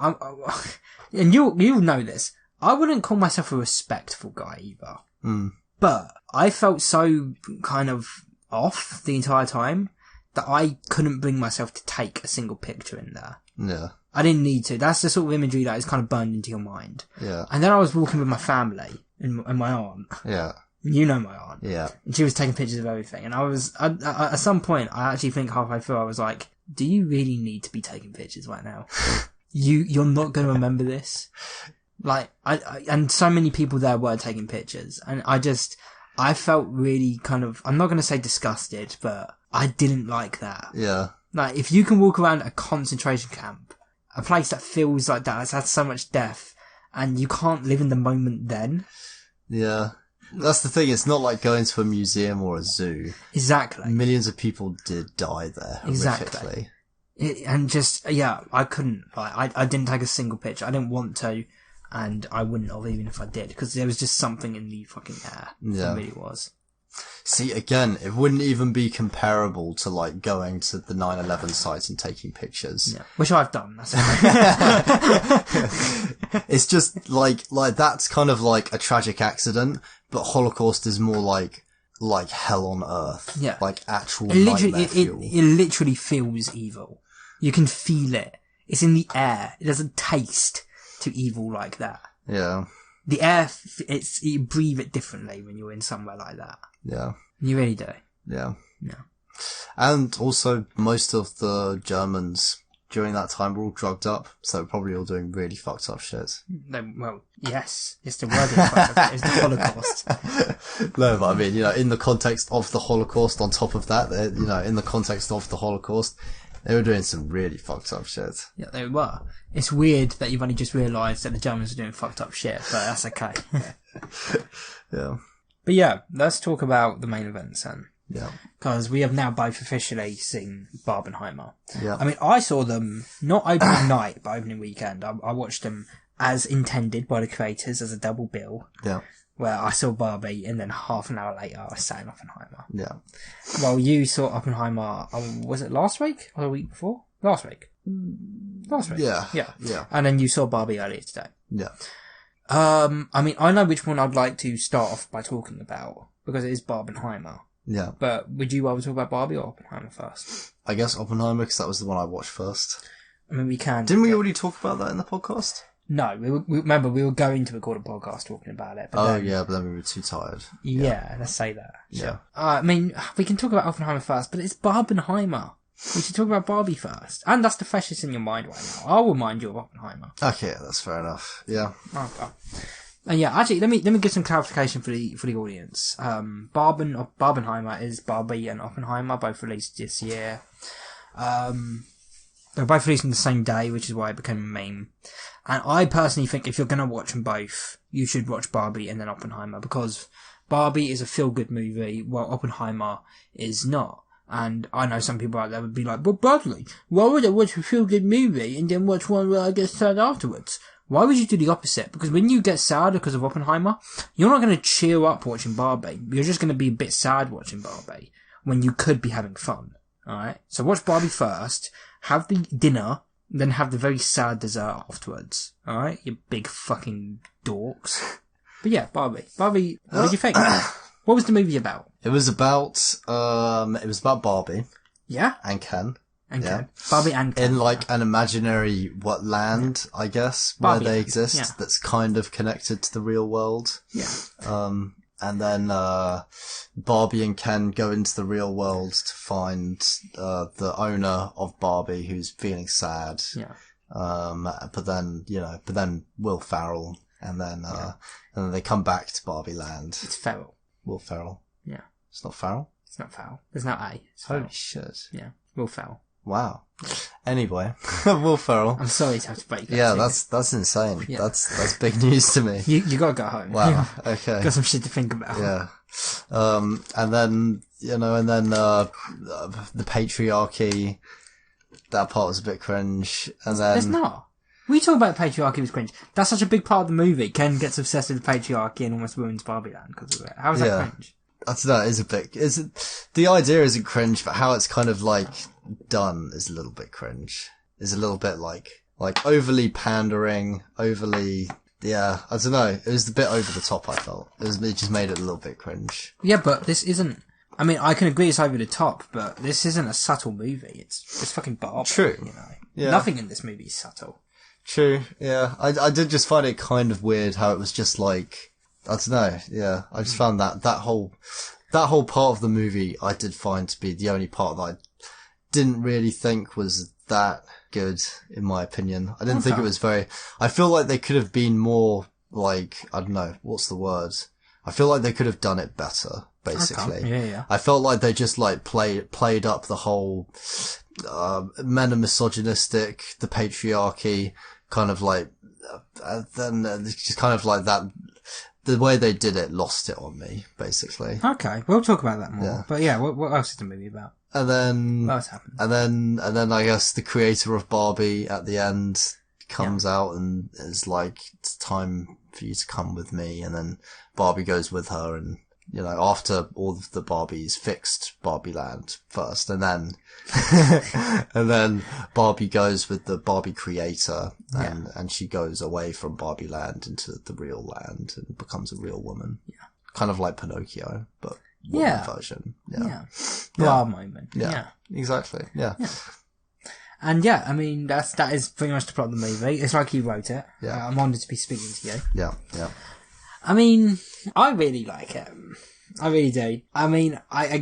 and you'll know this, I wouldn't call myself a respectful guy either. Mm. But I felt so kind of off the entire time that I couldn't bring myself to take a single picture in there. Yeah. I didn't need to. That's the sort of imagery that is kind of burned into your mind. Yeah. And then I was walking with my family and my aunt. Yeah. You know my aunt. Yeah. And she was taking pictures of everything. And I was, at some point, I actually think halfway through, I was like, do you really need to be taking pictures right now? You're not going to remember this? Like, and so many people there were taking pictures. And I felt really kind of, I'm not going to say disgusted, but I didn't like that. Yeah. Like, if you can walk around a concentration camp, a place that feels like that's had so much death, and you can't live in the moment then. Yeah. That's the thing, it's not like going to a museum or a zoo. Exactly. Millions of people did die there, horrifically. Exactly. I couldn't, I didn't take a single picture. I didn't want to, and I wouldn't have even if I did, because there was just something in the fucking air. Yeah. It really was. See, again, it wouldn't even be comparable to, like, going to the 9/11 site and taking pictures. Yeah. Which I've done. That's It's just, like, that's kind of like a tragic accident, but Holocaust is more like hell on earth. Yeah. Like actual nightmare fuel. It literally feels evil. You can feel it. It's in the air. It doesn't taste to evil like that. Yeah. The air, you breathe it differently when you're in somewhere like that. Yeah. You really do. Yeah. Yeah. And also, most of the Germans during that time were all drugged up, so they're probably all doing really fucked up shit. Well, yes. It's the word it's the Holocaust. No, but I mean, in the context of the Holocaust, on top of that, in the context of the Holocaust, they were doing some really fucked up shit. Yeah, they were. It's weird that you've only just realised that the Germans are doing fucked up shit, but that's okay. Yeah. But yeah, let's talk about the main events then. Yeah. Because we have now both officially seen Barbenheimer. Yeah. I mean, I saw them not opening night, but opening weekend. I watched them as intended by the creators as a double bill. Yeah. Where I saw Barbie, and then half an hour later I sat in Oppenheimer. Yeah. Well, you saw Oppenheimer, was it last week or the week before? Last week. Yeah. Yeah. Yeah. And then you saw Barbie earlier today. Yeah. I mean, I know which one I'd like to start off by talking about, because it is Barbenheimer. Yeah. But would you rather talk about Barbie or Oppenheimer first? I guess Oppenheimer, because that was the one I watched first. I mean, we can. Didn't we already talk about that in the podcast? No, remember, we were going to record a podcast talking about it. But but then we were too tired. Yeah, let's say that. Sure. Yeah. I mean, we can talk about Oppenheimer first, but it's Barbenheimer. We should talk about Barbie first. And that's the freshest in your mind right now. I'll remind you of Oppenheimer. Okay, that's fair enough. Yeah. Okay. And yeah, actually, let me give some clarification for the audience. Barbenheimer is Barbie and Oppenheimer, both released this year. They're both released on the same day, which is why it became a meme. And I personally think if you're going to watch them both, you should watch Barbie and then Oppenheimer, because Barbie is a feel-good movie, while Oppenheimer is not. And I know some people out there would be like, but Bradley, why would I watch a feel-good movie and then watch one where I get sad afterwards? Why would you do the opposite? Because when you get sad because of Oppenheimer, you're not going to cheer up watching Barbie. You're just going to be a bit sad watching Barbie when you could be having fun. Alright? So watch Barbie first, have the dinner, then have the very sad dessert afterwards. Alright? You big fucking dorks. But yeah, Barbie. Barbie, what did you think? What was the movie about? It was about Barbie. Yeah? And Ken. And Ken. Barbie and Ken. In like an imaginary, land, I guess, where they exist, that's kind of connected to the real world. Yeah. And then, Barbie and Ken go into the real world to find the owner of Barbie, who's feeling sad. Yeah. But then Will Ferrell, and then they come back to Barbie Land. It's Ferrell. Will Ferrell. Yeah. It's not Ferrell? It's not Ferrell. There's no A. It's Holy Ferrell. shit. Yeah. Will Ferrell. Wow. Anyway, Will Ferrell. I'm sorry to have to break that. Yeah, to you. that's insane. Yeah. That's big news to me. You gotta go home. Wow. Okay. Got some shit to think about. Yeah. And then the patriarchy, that part was a bit cringe. And then It's not. We talk about patriarchy was cringe. That's such a big part of the movie. Ken gets obsessed with the patriarchy and almost ruins Barbie Land because of it. How is that cringe? I don't know, it is a bit, the idea isn't cringe, but how it's kind of like done is a little bit cringe. Is a little bit like overly pandering, overly, I don't know. It was a bit over the top, I felt. It just made it a little bit cringe. Yeah, but this isn't, I mean, I can agree it's over the top, but this isn't a subtle movie. It's fucking Barbie. True. You know? Yeah. Nothing in this movie is subtle. True, yeah. I did just find it kind of weird how it was just like, I don't know, yeah. I just found that whole part of the movie I did find to be the only part that I didn't really think was that good, in my opinion. I didn't think it was I feel like they could have been more like, I don't know, what's the word? I feel like they could have done it better, basically. Okay. Yeah. I felt like they just like played up the whole, men are misogynistic, the patriarchy, kind of like, then just kind of like that, the way they did it lost it on me, basically. Okay, we'll talk about that more. Yeah. But yeah, what else is the movie about? And then, What else happened? and then I guess the creator of Barbie at the end comes out and is like, it's time for you to come with me. And then Barbie goes with her, and, you know, after all of the Barbies fixed Barbie Land first, and then, and then Barbie goes with the Barbie creator, and she goes away from Barbie Land into the real land and becomes a real woman. Yeah. Kind of like Pinocchio, but woman version. Yeah. Blah moment. Yeah. Exactly. Yeah. And yeah, I mean, that is pretty much the plot of the movie. It's like you wrote it. Yeah. I'm honoured to be speaking to you. Yeah. I mean, I really like it. I really do. I mean, I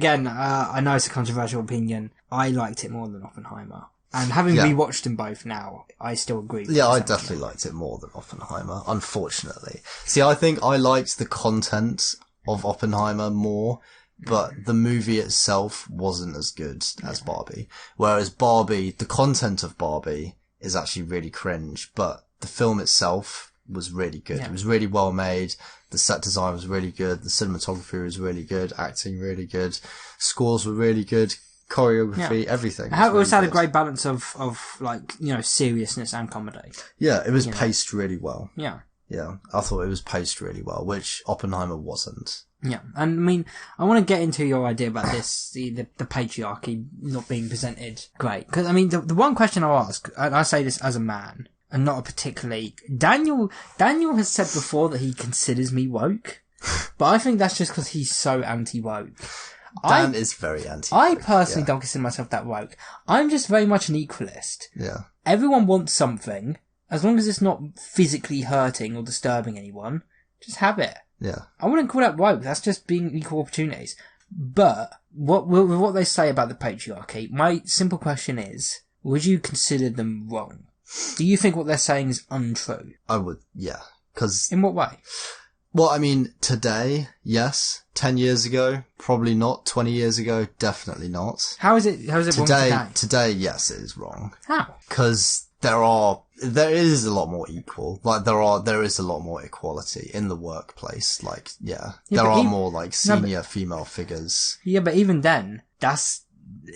know it's a controversial opinion. I liked it more than Oppenheimer. And having rewatched them both now, I still agree with I definitely liked it more than Oppenheimer, unfortunately. See, I think I liked the content of Oppenheimer more, but the movie itself wasn't as good as Barbie. Whereas Barbie, the content of Barbie is actually really cringe, but the film itself was really good. It was really well made. The set design was really good. The cinematography was really good. Acting really good. Scores were really good. Choreography, everything. It also had a great balance of like, you know, seriousness and comedy. Yeah, it was paced really well. Yeah. Yeah, I thought it was paced really well, which Oppenheimer wasn't. Yeah, and I mean, I want to get into your idea about this, the patriarchy not being presented great. Because, I mean, the one question I'll ask, and I say this as a man, and not a particularly... Daniel has said before that he considers me woke, but I think that's just because he's so anti-woke. Dan is very anti-woke. I personally don't consider myself that woke. I'm just very much an equalist. Yeah. Everyone wants something, as long as it's not physically hurting or disturbing anyone, just have it. Yeah. I wouldn't call that woke, that's just being equal opportunities. But, what they say about the patriarchy, my simple question is, would you consider them wrong? Do you think what they're saying is untrue? I would, yeah. 'Cause... In what way? Well, I mean, today, yes. 10 years ago, probably not. 20 years ago, definitely not. How is it wrong today? Today, yes, it is wrong. How? 'Cause there is a lot more equal. Like, there is a lot more equality in the workplace. Like, there are more, like, senior female figures. Yeah, but even then, that's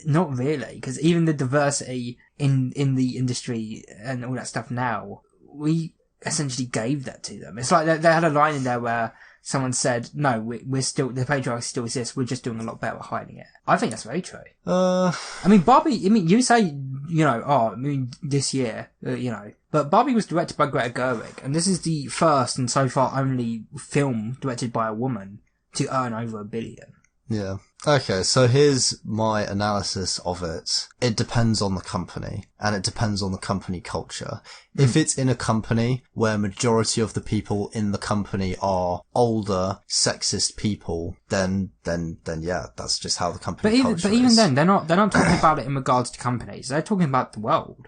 not really, because even the diversity in the industry and all that stuff now, we essentially gave that to them. It's like they had a line in there where someone said, no, we're still, the patriarchy still exists, we're just doing a lot better at hiding it. I think that's very true. I mean, Barbie, you say, you know, this year, you know, but Barbie was directed by Greta Gerwig, and this is the first and so far only film directed by a woman to earn over $1 billion. Yeah. Okay, so here's my analysis of it. It depends on the company, and it depends on the company culture. If it's in a company where majority of the people in the company are older, sexist people, then yeah, that's just how the company culture is. But even then, they're not talking about it in regards to companies. They're talking about the world.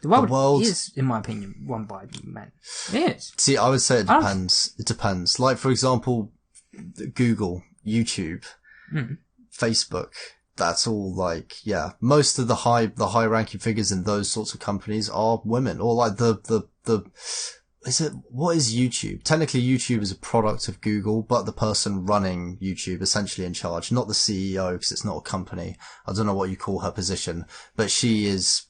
The world is, in my opinion, run by men. It is. See, I would say it depends. It depends. Like, for example, Google, YouTube, Facebook, that's all like, yeah, most of the high ranking figures in those sorts of companies are women, or like what is YouTube? Technically YouTube is a product of Google, but the person running YouTube, essentially in charge, not the CEO, because it's not a company. I don't know what you call her position, but she is,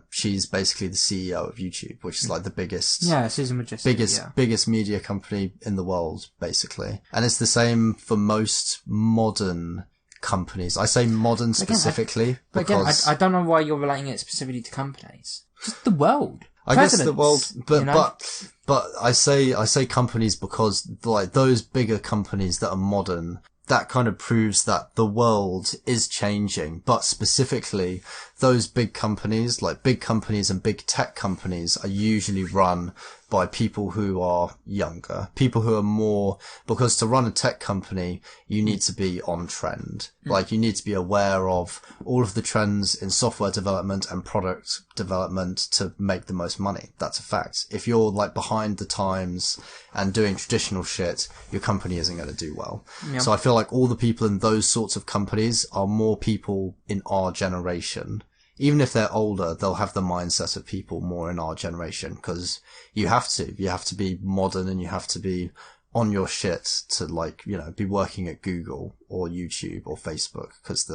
she's basically the CEO of YouTube, which is like the biggest, Susan Majestic, biggest media company in the world, basically. And it's the same for most modern companies. I say modern specifically because I don't know why you're relating it specifically to companies. Just the world. I guess the world, but I say companies because like those bigger companies that are modern, that kind of proves that the world is changing. But specifically, those big companies, like big companies and big tech companies, are usually run by people who are younger, people who are more, because to run a tech company, you need to be on trend. Like, you need to be aware of all of the trends in software development and product development to make the most money. That's a fact. If you're like behind the times and doing traditional shit, your company isn't going to do well. Yeah. So I feel like all the people in those sorts of companies are more people in our generation. Even if they're older, they'll have the mindset of people more in our generation, because you have to be modern and you have to be on your shit to like, be working at Google or YouTube or Facebook, because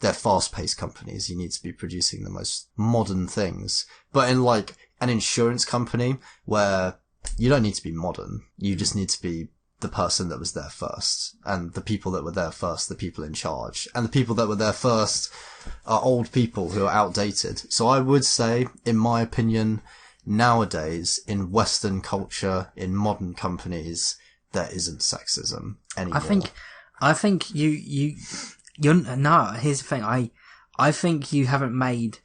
they're fast-paced companies. You need to be producing the most modern things. But in like an insurance company where you don't need to be modern, you just need to be the person that was there first, and the people that were there first, the people in charge, and the people that were there first are old people who are outdated. So I would say, in my opinion, nowadays in Western culture, in modern companies, there isn't sexism anymore. I think you're no. Here's the thing. I think you haven't made.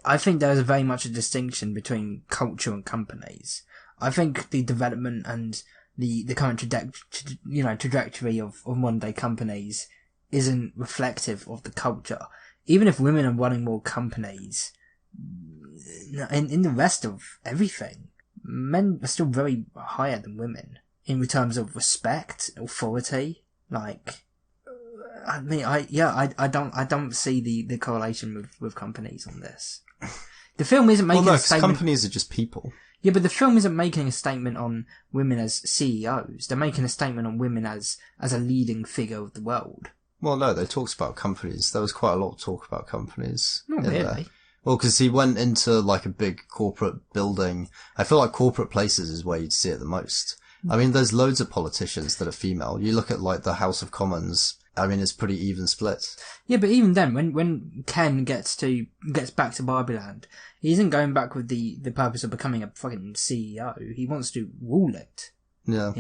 I think there's very much a distinction between culture and companies. I think the development and the current trajectory of modern day companies isn't reflective of the culture. Even if women are running more companies, in the rest of everything, men are still very higher than women in terms of respect, authority. Like, I mean, I don't see the correlation with companies on this. The film isn't making a statement. Companies are just people. Yeah, but the film isn't making a statement on women as CEOs. They're making a statement on women as a leading figure of the world. Well, no, they talked about companies. There was quite a lot of talk about companies. Not really. There. Well, because he went into like a big corporate building. I feel like corporate places is where you'd see it the most. I mean, there's loads of politicians that are female. You look at like the House of Commons. I mean, it's pretty even split. Yeah, but even then, when Ken gets back to Barbie Land, he isn't going back with the purpose of becoming a fucking CEO. He wants to rule it. Yeah.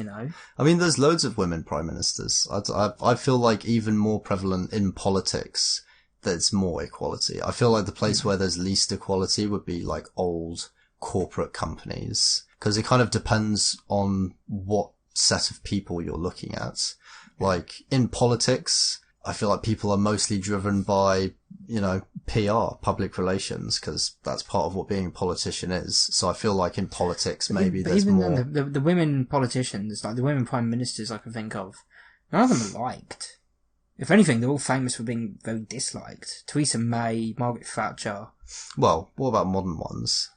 I mean, there's loads of women prime ministers. I feel like even more prevalent in politics, there's more equality. I feel like the place where there's least equality would be like old corporate companies, because it kind of depends on what set of people you're looking at. Like, in politics, I feel like people are mostly driven by, PR, public relations, because that's part of what being a politician is. So I feel like in politics, maybe there's even more. Then, the women politicians, like the women prime ministers I can think of, none of them are liked. If anything, they're all famous for being very disliked. Theresa May, Margaret Thatcher. Well, what about modern ones?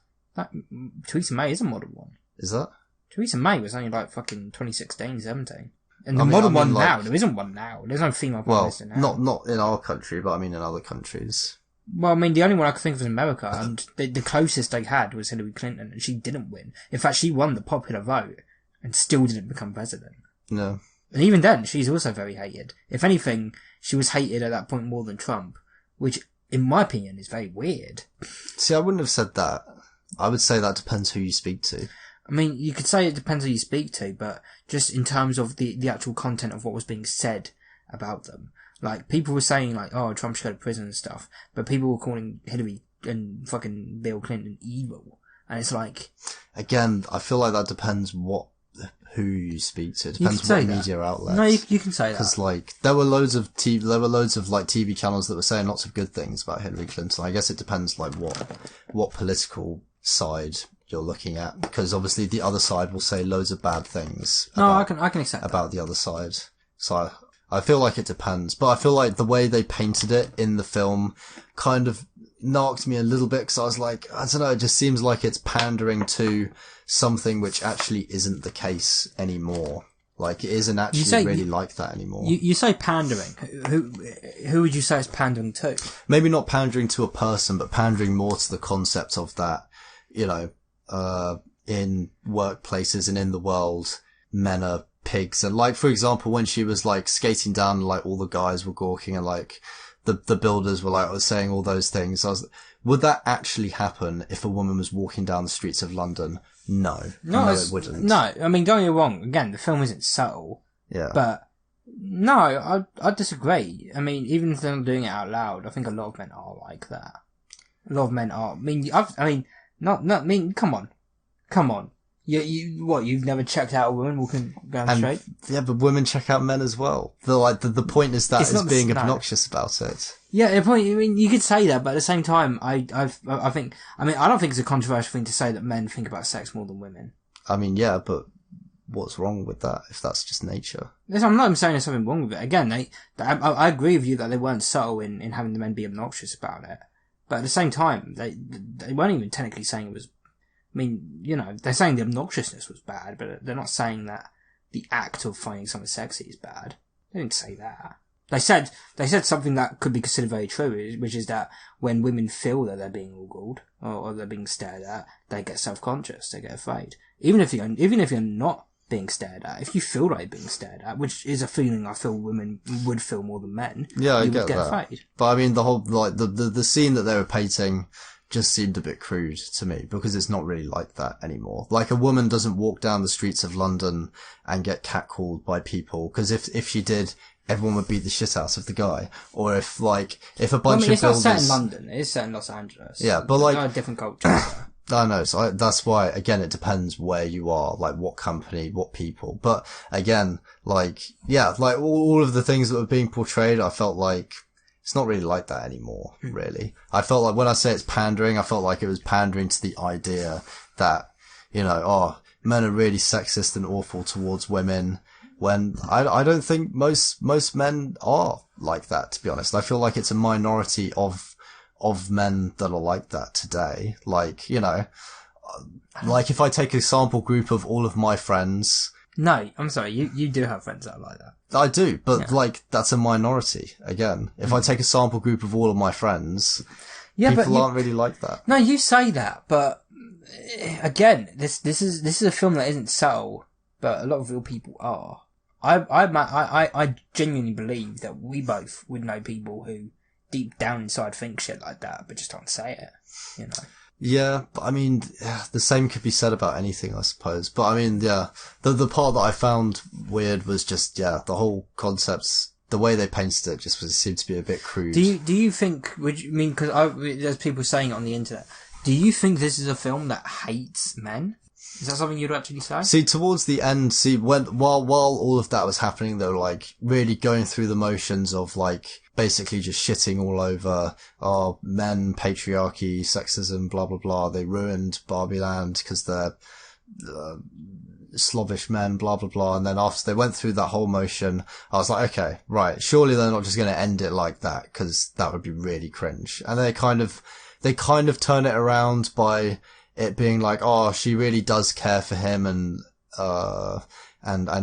Theresa May is a modern one. Is that? Theresa May was only like fucking 2016, 17. And the modern one now, there isn't one now. There's no female prime minister now. Not in our country, but I mean in other countries. Well, I mean, the only one I could think of was America, and the closest they had was Hillary Clinton, and she didn't win. In fact, she won the popular vote, and still didn't become president. No. And even then, she's also very hated. If anything, she was hated at that point more than Trump, which, in my opinion, is very weird. See, I wouldn't have said that. I would say that depends who you speak to. I mean, you could say it depends who you speak to, but just in terms of the actual content of what was being said about them. Like, people were saying, like, oh, Trump should go to prison and stuff, but people were calling Hillary and fucking Bill Clinton evil. And it's like... Again, I feel like that depends who you speak to. It depends what media outlets. No, you can say that. Because, like, there were loads of TV channels that were saying lots of good things about Hillary Clinton. I guess it depends, like, what political side you're looking at. Because obviously the other side will say loads of bad things. I can accept about the other side. So I feel like it depends. But I feel like the way they painted it in the film kind of knocked me a little bit, because I was like, I don't know, it just seems like it's pandering to something which actually isn't the case anymore. Like, it isn't actually really like that anymore. You say pandering. Who would you say it's pandering to? Maybe not pandering to a person, but pandering more to the concept of that, you know, in workplaces and in the world, men are pigs. And, like, for example, when she was, like, skating down, like, all the guys were gawking, and, like, the builders were, like, saying all those things. Would that actually happen if a woman was walking down the streets of London? No, it wouldn't. No, I mean, don't get me wrong. Again, the film isn't subtle. Yeah. But, no, I disagree. I mean, even if they're not doing it out loud, I think a lot of men are like that. A lot of men are. I mean, come on. You've never checked out a woman walking down the street? Yeah, but women check out men as well. The point is that it's being obnoxious about it. Yeah, the point, I mean, you could say that, but at the same time, I don't think it's a controversial thing to say that men think about sex more than women. I mean, yeah, but what's wrong with that if that's just nature? I'm not saying there's something wrong with it. Again, I agree with you that they weren't subtle in having the men be obnoxious about it. But at the same time, they weren't even technically saying it was, I mean, you know, they're saying the obnoxiousness was bad, but they're not saying that the act of finding something sexy is bad. They didn't say that. They said something that could be considered very true, which is that when women feel that they're being ogled or they're being stared at, they get self-conscious, they get afraid. Even if you're not being stared at, if you feel like being stared at, which is a feeling I feel women would feel more than men, yeah, I you get would get that. afraid. But I mean, the whole, like, the scene that they were painting just seemed a bit crude to me, because it's not really like that anymore. Like, a woman doesn't walk down the streets of London and get catcalled by people, because if she did, everyone would beat the shit out of the guy. Or if a bunch of builders... It's not set in London, it is set in Los Angeles. Yeah, but like... There are different cultures. I know, so that's why, again, it depends where you are, like, what company, what people. But, again, like, yeah, like, all of the things that were being portrayed, I felt like it's not really like that anymore, really. I felt like, when I say it's pandering, I felt like it was pandering to the idea that, you know, men are really sexist and awful towards women, when I don't think most men are like that, to be honest. I feel like it's a minority of men that are like that today. Like, you know, like, if I take a sample group of all of my friends... No, I'm sorry, you do have friends that are like that. I do, but, like, that's a minority, again. If I take a sample group of all of my friends, people aren't really like that. No, you say that, but, again, this is a film that isn't subtle, but a lot of real people are. I genuinely believe that we both would know people who deep down inside think shit like that, but just don't say it, you know. Yeah, but I mean, the same could be said about anything, I suppose. But I mean, yeah, the part that I found weird was just, yeah, the whole concepts, the way they painted it just seemed to be a bit crude. Do you think, because there's people saying it on the internet, do you think this is a film that hates men? Is that something you'd actually say? See, towards the end, while all of that was happening, they were, like, really going through the motions of, like, basically just shitting all over, men, patriarchy, sexism, blah, blah, blah. They ruined Barbie Land because they're Slavish men, blah, blah, blah. And then after they went through that whole motion, I was like, okay, right, surely they're not just going to end it like that, because that would be really cringe. And they kind of turn it around by it being like, she really does care for him, and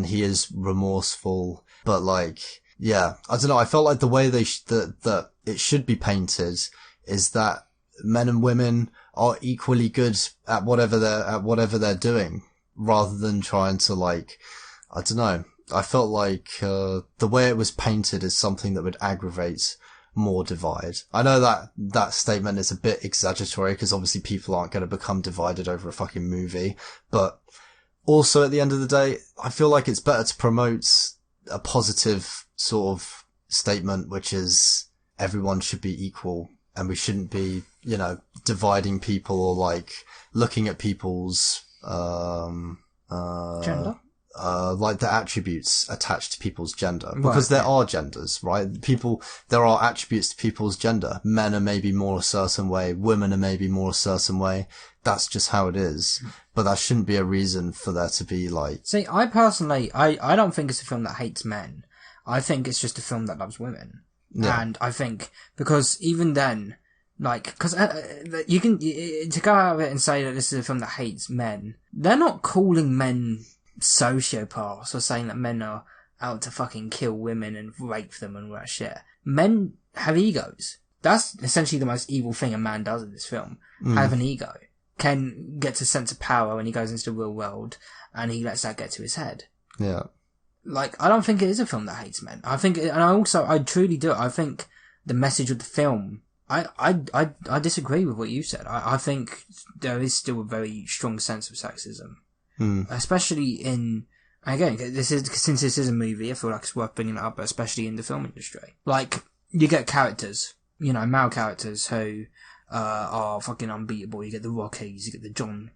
he is remorseful. But, like, yeah, I don't know. I felt like the way that it should be painted is that men and women are equally good at whatever they're doing, rather than trying to, like, I don't know. I felt like, the way it was painted is something that would aggravate more divide. I know that statement is a bit exaggeratory, because obviously people aren't going to become divided over a fucking movie, but also at the end of the day, I feel like it's better to promote a positive sort of statement, which is everyone should be equal and we shouldn't be, you know, dividing people or like looking at people's, gender? Like the attributes attached to people's gender, because there are genders, right? There are attributes to people's gender. Men are maybe more a certain way. Women are maybe more a certain way. That's just how it is. But that shouldn't be a reason for there to be like... See, I personally, I don't think it's a film that hates men. I think it's just a film that loves women. Yeah. And I think, because even then, like, because you can, to go out of it and say that this is a film that hates men, they're not calling men sociopaths or saying that men are out to fucking kill women and rape them and all that shit. Men have egos. That's essentially the most evil thing a man does in this film. Have an ego. Ken gets a sense of power when he goes into the real world and he lets that get to his head. Yeah. Like, I don't think it is a film that hates men. I think, and I truly do. I think the message of the film, I disagree with what you said. I think there is still a very strong sense of sexism. Especially in, again, since this is a movie, I feel like it's worth bringing it up, but especially in the film industry. Like, you get characters, you know, male characters who are fucking unbeatable. You get the Rockies, you get the John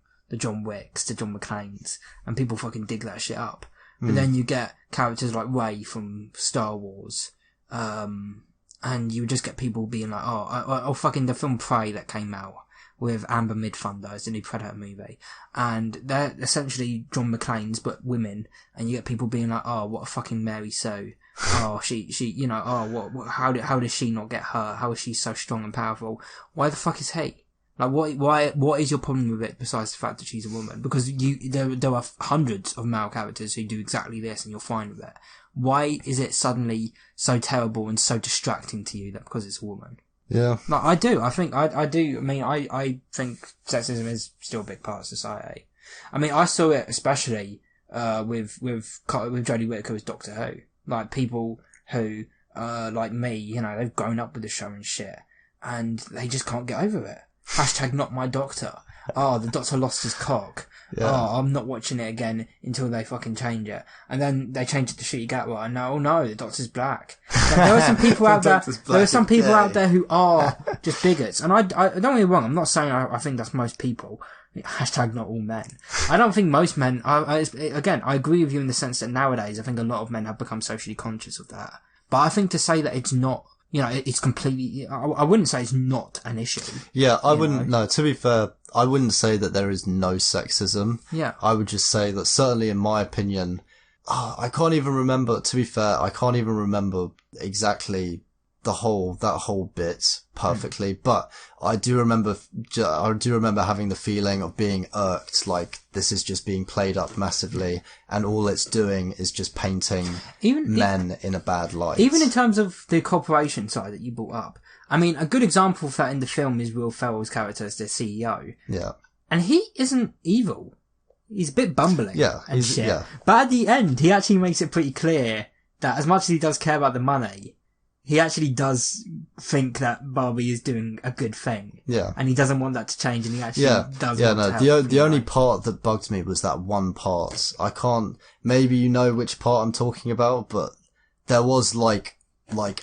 Wicks, the John McClanes, and people fucking dig that shit up. But then you get characters like Rey from Star Wars, and you just get people being like, oh, fucking the film Prey that came out with Amber Midthunder, it's the new Predator movie, and they're essentially John McClanes but women, and you get people being like, oh, what a fucking Mary Sue, oh, she, you know, oh, how does she not get hurt? How is she so strong and powerful? Why the fuck is he? Like, what is your problem with it besides the fact that she's a woman? Because there are hundreds of male characters who do exactly this and you're fine with it. Why is it suddenly so terrible and so distracting to you that because it's a woman? Yeah. Like, I do. I think, I do. I mean, I think sexism is still a big part of society. I mean, I saw it especially, with Jodie Whittaker as Doctor Who. Like, people who, like me, you know, they've grown up with the show and shit, and they just can't get over it. Hashtag not my doctor. Oh, the doctor lost his cock. Yeah. Oh, I'm not watching it again until they fucking change it. And then they change it to Shooty Gatwa, and no, the doctor's black. Like, there are some people out there. There are some people out there who are just bigots. And I don't get me wrong. I'm not saying I think that's most people. Hashtag not all men. I don't think most men. Again, I agree with you in the sense that nowadays I think a lot of men have become socially conscious of that. But I think to say that it's not. You know, it's completely, I wouldn't say it's not an issue. Yeah, I wouldn't, no, to be fair, I wouldn't say that there is no sexism. Yeah. I would just say that certainly in my opinion, I can't even remember, to be fair, I can't even remember exactly that whole bit perfectly, but I do remember having the feeling of being irked, like this is just being played up massively and all it's doing is just painting men in a bad light. Even in terms of the corporation side that you brought up, I mean, a good example of that in the film is Will Ferrell's character as the CEO. Yeah. And he isn't evil. He's a bit bumbling. Yeah. And shit. Yeah. But at the end, he actually makes it pretty clear that as much as he does care about the money, he actually does think that Barbie is doing a good thing. Yeah. And he doesn't want that to change, and he actually does want to help. The only part that bugged me was that one part. I can't, maybe you know which part I'm talking about, but there was like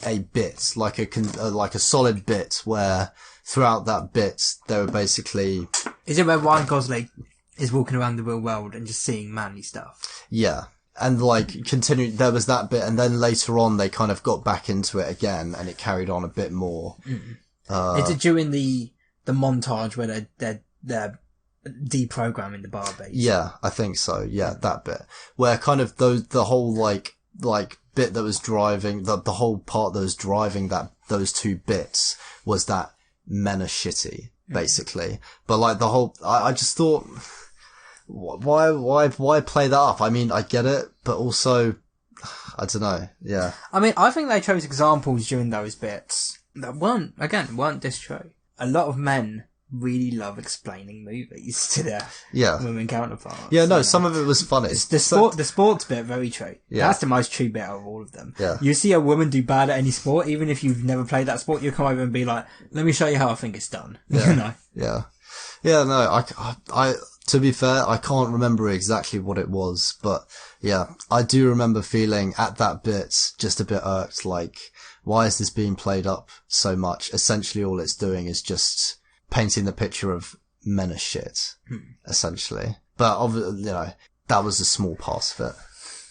a bit, like a solid bit where throughout that bit, they were basically... Is it where Ryan Gosling is walking around the real world and just seeing manly stuff? Yeah. And like continuing, there was that bit, and then later on they kind of got back into it again, and it carried on a bit more. Is it during the montage where they're deprogramming the Barbies? Yeah, I think so. Yeah, that bit where kind of the whole like bit that was driving the whole part that was driving those two bits was that men are shitty, basically. But like the whole, I just thought. Why play that up? I mean, I get it, but also, I don't know. Yeah. I mean, I think they chose examples during those bits that weren't this true. A lot of men really love explaining movies to their women counterparts. Yeah, no, some of it was funny. The sports bit, very true. Yeah. That's the most true bit of all of them. Yeah. You see a woman do bad at any sport, even if you've never played that sport, you come over and be like, let me show you how I think it's done. Yeah. You know? Yeah. Yeah, no, To be fair, I can't remember exactly what it was, but yeah, I do remember feeling at that bit just a bit irked, like, why is this being played up so much? Essentially all it's doing is just painting the picture of men as shit, essentially. But that was a small part of it.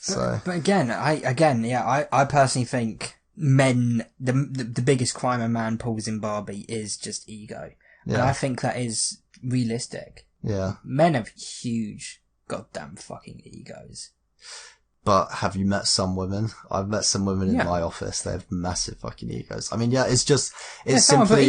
So. But again, I personally think the biggest crime a man pulls in Barbie is just ego. Yeah. And I think that is realistic. Yeah. Men have huge goddamn fucking egos. But have you met some women? I've met some women in my office. They have massive fucking egos. I mean, yeah, it simply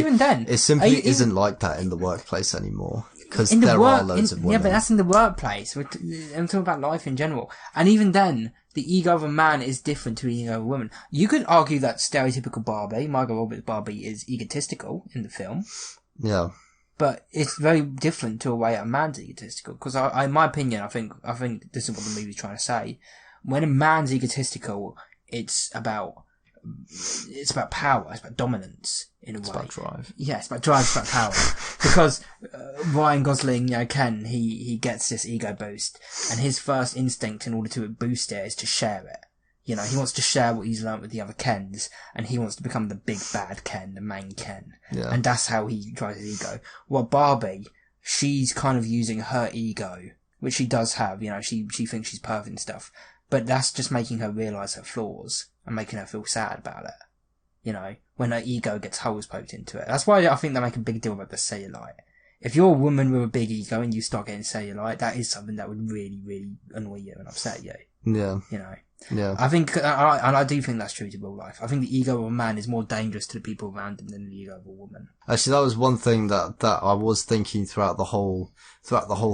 isn't like that in the workplace anymore. Because there are loads of women. Yeah, but that's in the workplace. I'm talking about life in general. And even then, the ego of a man is different to the ego of a woman. You could argue that stereotypical Barbie, Margot Robbie's Barbie, is egotistical in the film. Yeah. But it's very different to a way a man's egotistical. Because in my opinion, I think this is what the movie's trying to say. When a man's egotistical, it's about power, it's about dominance in a way. It's about drive. Yeah, it's about drive, it's about power. Because Ryan Gosling, Ken, he gets this ego boost, and his first instinct in order to boost it is to share it. He wants to share what he's learnt with the other Kens, and he wants to become the big bad Ken, the main Ken. Yeah. And that's how he drives his ego. Well, Barbie, she's kind of using her ego, which she does have, she thinks she's perfect and stuff. But that's just making her realise her flaws and making her feel sad about it. When her ego gets holes poked into it. That's why I think they make a big deal about the cellulite. If you're a woman with a big ego and you start getting cellulite, that is something that would really, really annoy you and upset you. Yeah. Yeah. I think, and I do think that's true to real life. I think the ego of a man is more dangerous to the people around him than the ego of a woman. Actually, that was one thing that I was thinking throughout the whole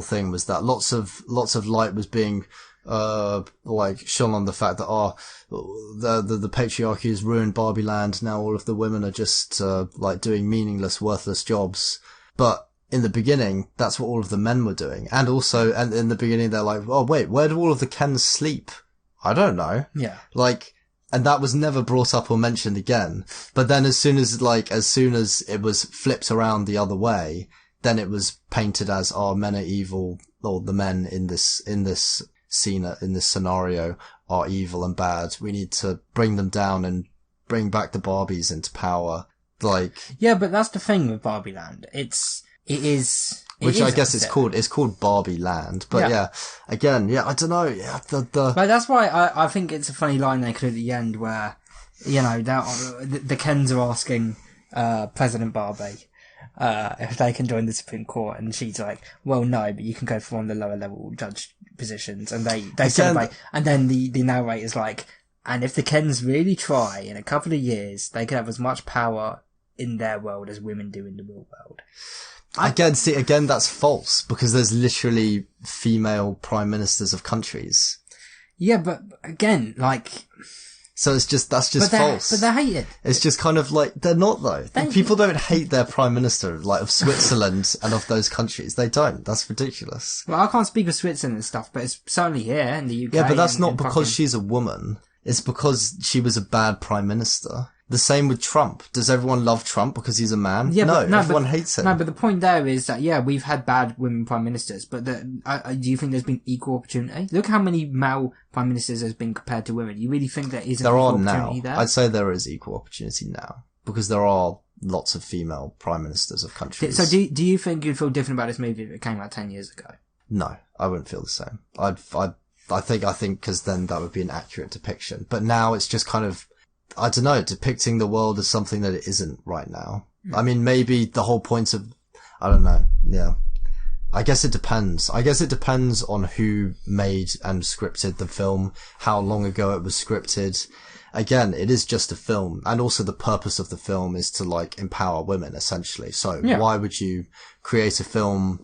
thing, was that lots of light was being shone on the fact that the patriarchy has ruined Barbie land. Now all of the women are just doing meaningless, worthless jobs. But in the beginning, that's what all of the men were doing. And also, and in the beginning, they're like, oh wait, where do all of the Kens sleep? I don't know. Yeah. And that was never brought up or mentioned again. But then as soon as it was flipped around the other way, then it was painted as, men are evil, or the men in this scene, in this scenario, are evil and bad. We need to bring them down and bring back the Barbies into power. Yeah, but that's the thing with Barbie Land. Which I guess it's called Barbie Land. But I don't know. Yeah, But that's why I think it's a funny line they could at the end where, the Kens are asking, President Barbie, if they can join the Supreme Court, and she's like, well, no, but you can go for one of the lower level judge positions, and they celebrate, and then the narrator's like, and if the Kens really try, in a couple of years, they could have as much power in their world as women do in the real world. Again, that's false, because there's literally female prime ministers of countries. Yeah, but again, so that's just false. But they're hated. It's just kind of they're not though. People don't hate their prime minister, of Switzerland and of those countries. They don't. That's ridiculous. Well, I can't speak of Switzerland and stuff, but it's certainly here in the UK. Yeah, but that's not because she's a woman. It's because she was a bad prime minister. The same with Trump. Does everyone love Trump because he's a man? Yeah, no, everyone hates him. No, but the point there is that, we've had bad women prime ministers, but do you think there's been equal opportunity? Look how many male prime ministers there's been compared to women. You really think there isn't equal opportunity there? I'd say there is equal opportunity now, because there are lots of female prime ministers of countries. So do you think you'd feel different about this movie if it came out 10 years ago? No, I wouldn't feel the same. I think because then that would be an accurate depiction. But now it's just kind of, I don't know, depicting the world as something that it isn't right now. I mean, maybe the whole point of, I don't know. Yeah. I guess it depends. I guess it depends on who made and scripted the film, how long ago it was scripted. Again, it is just a film. And also the purpose of the film is to empower women, essentially. So why would you create a film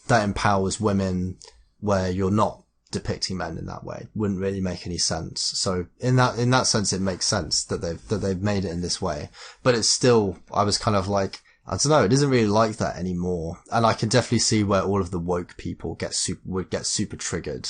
that empowers women where you're not depicting men in that way? Wouldn't really make any sense. So in that sense, it makes sense that they've made it in this way. But it's still, I was kind of I don't know, it isn't really like that anymore. And I can definitely see where all of the woke people would get super triggered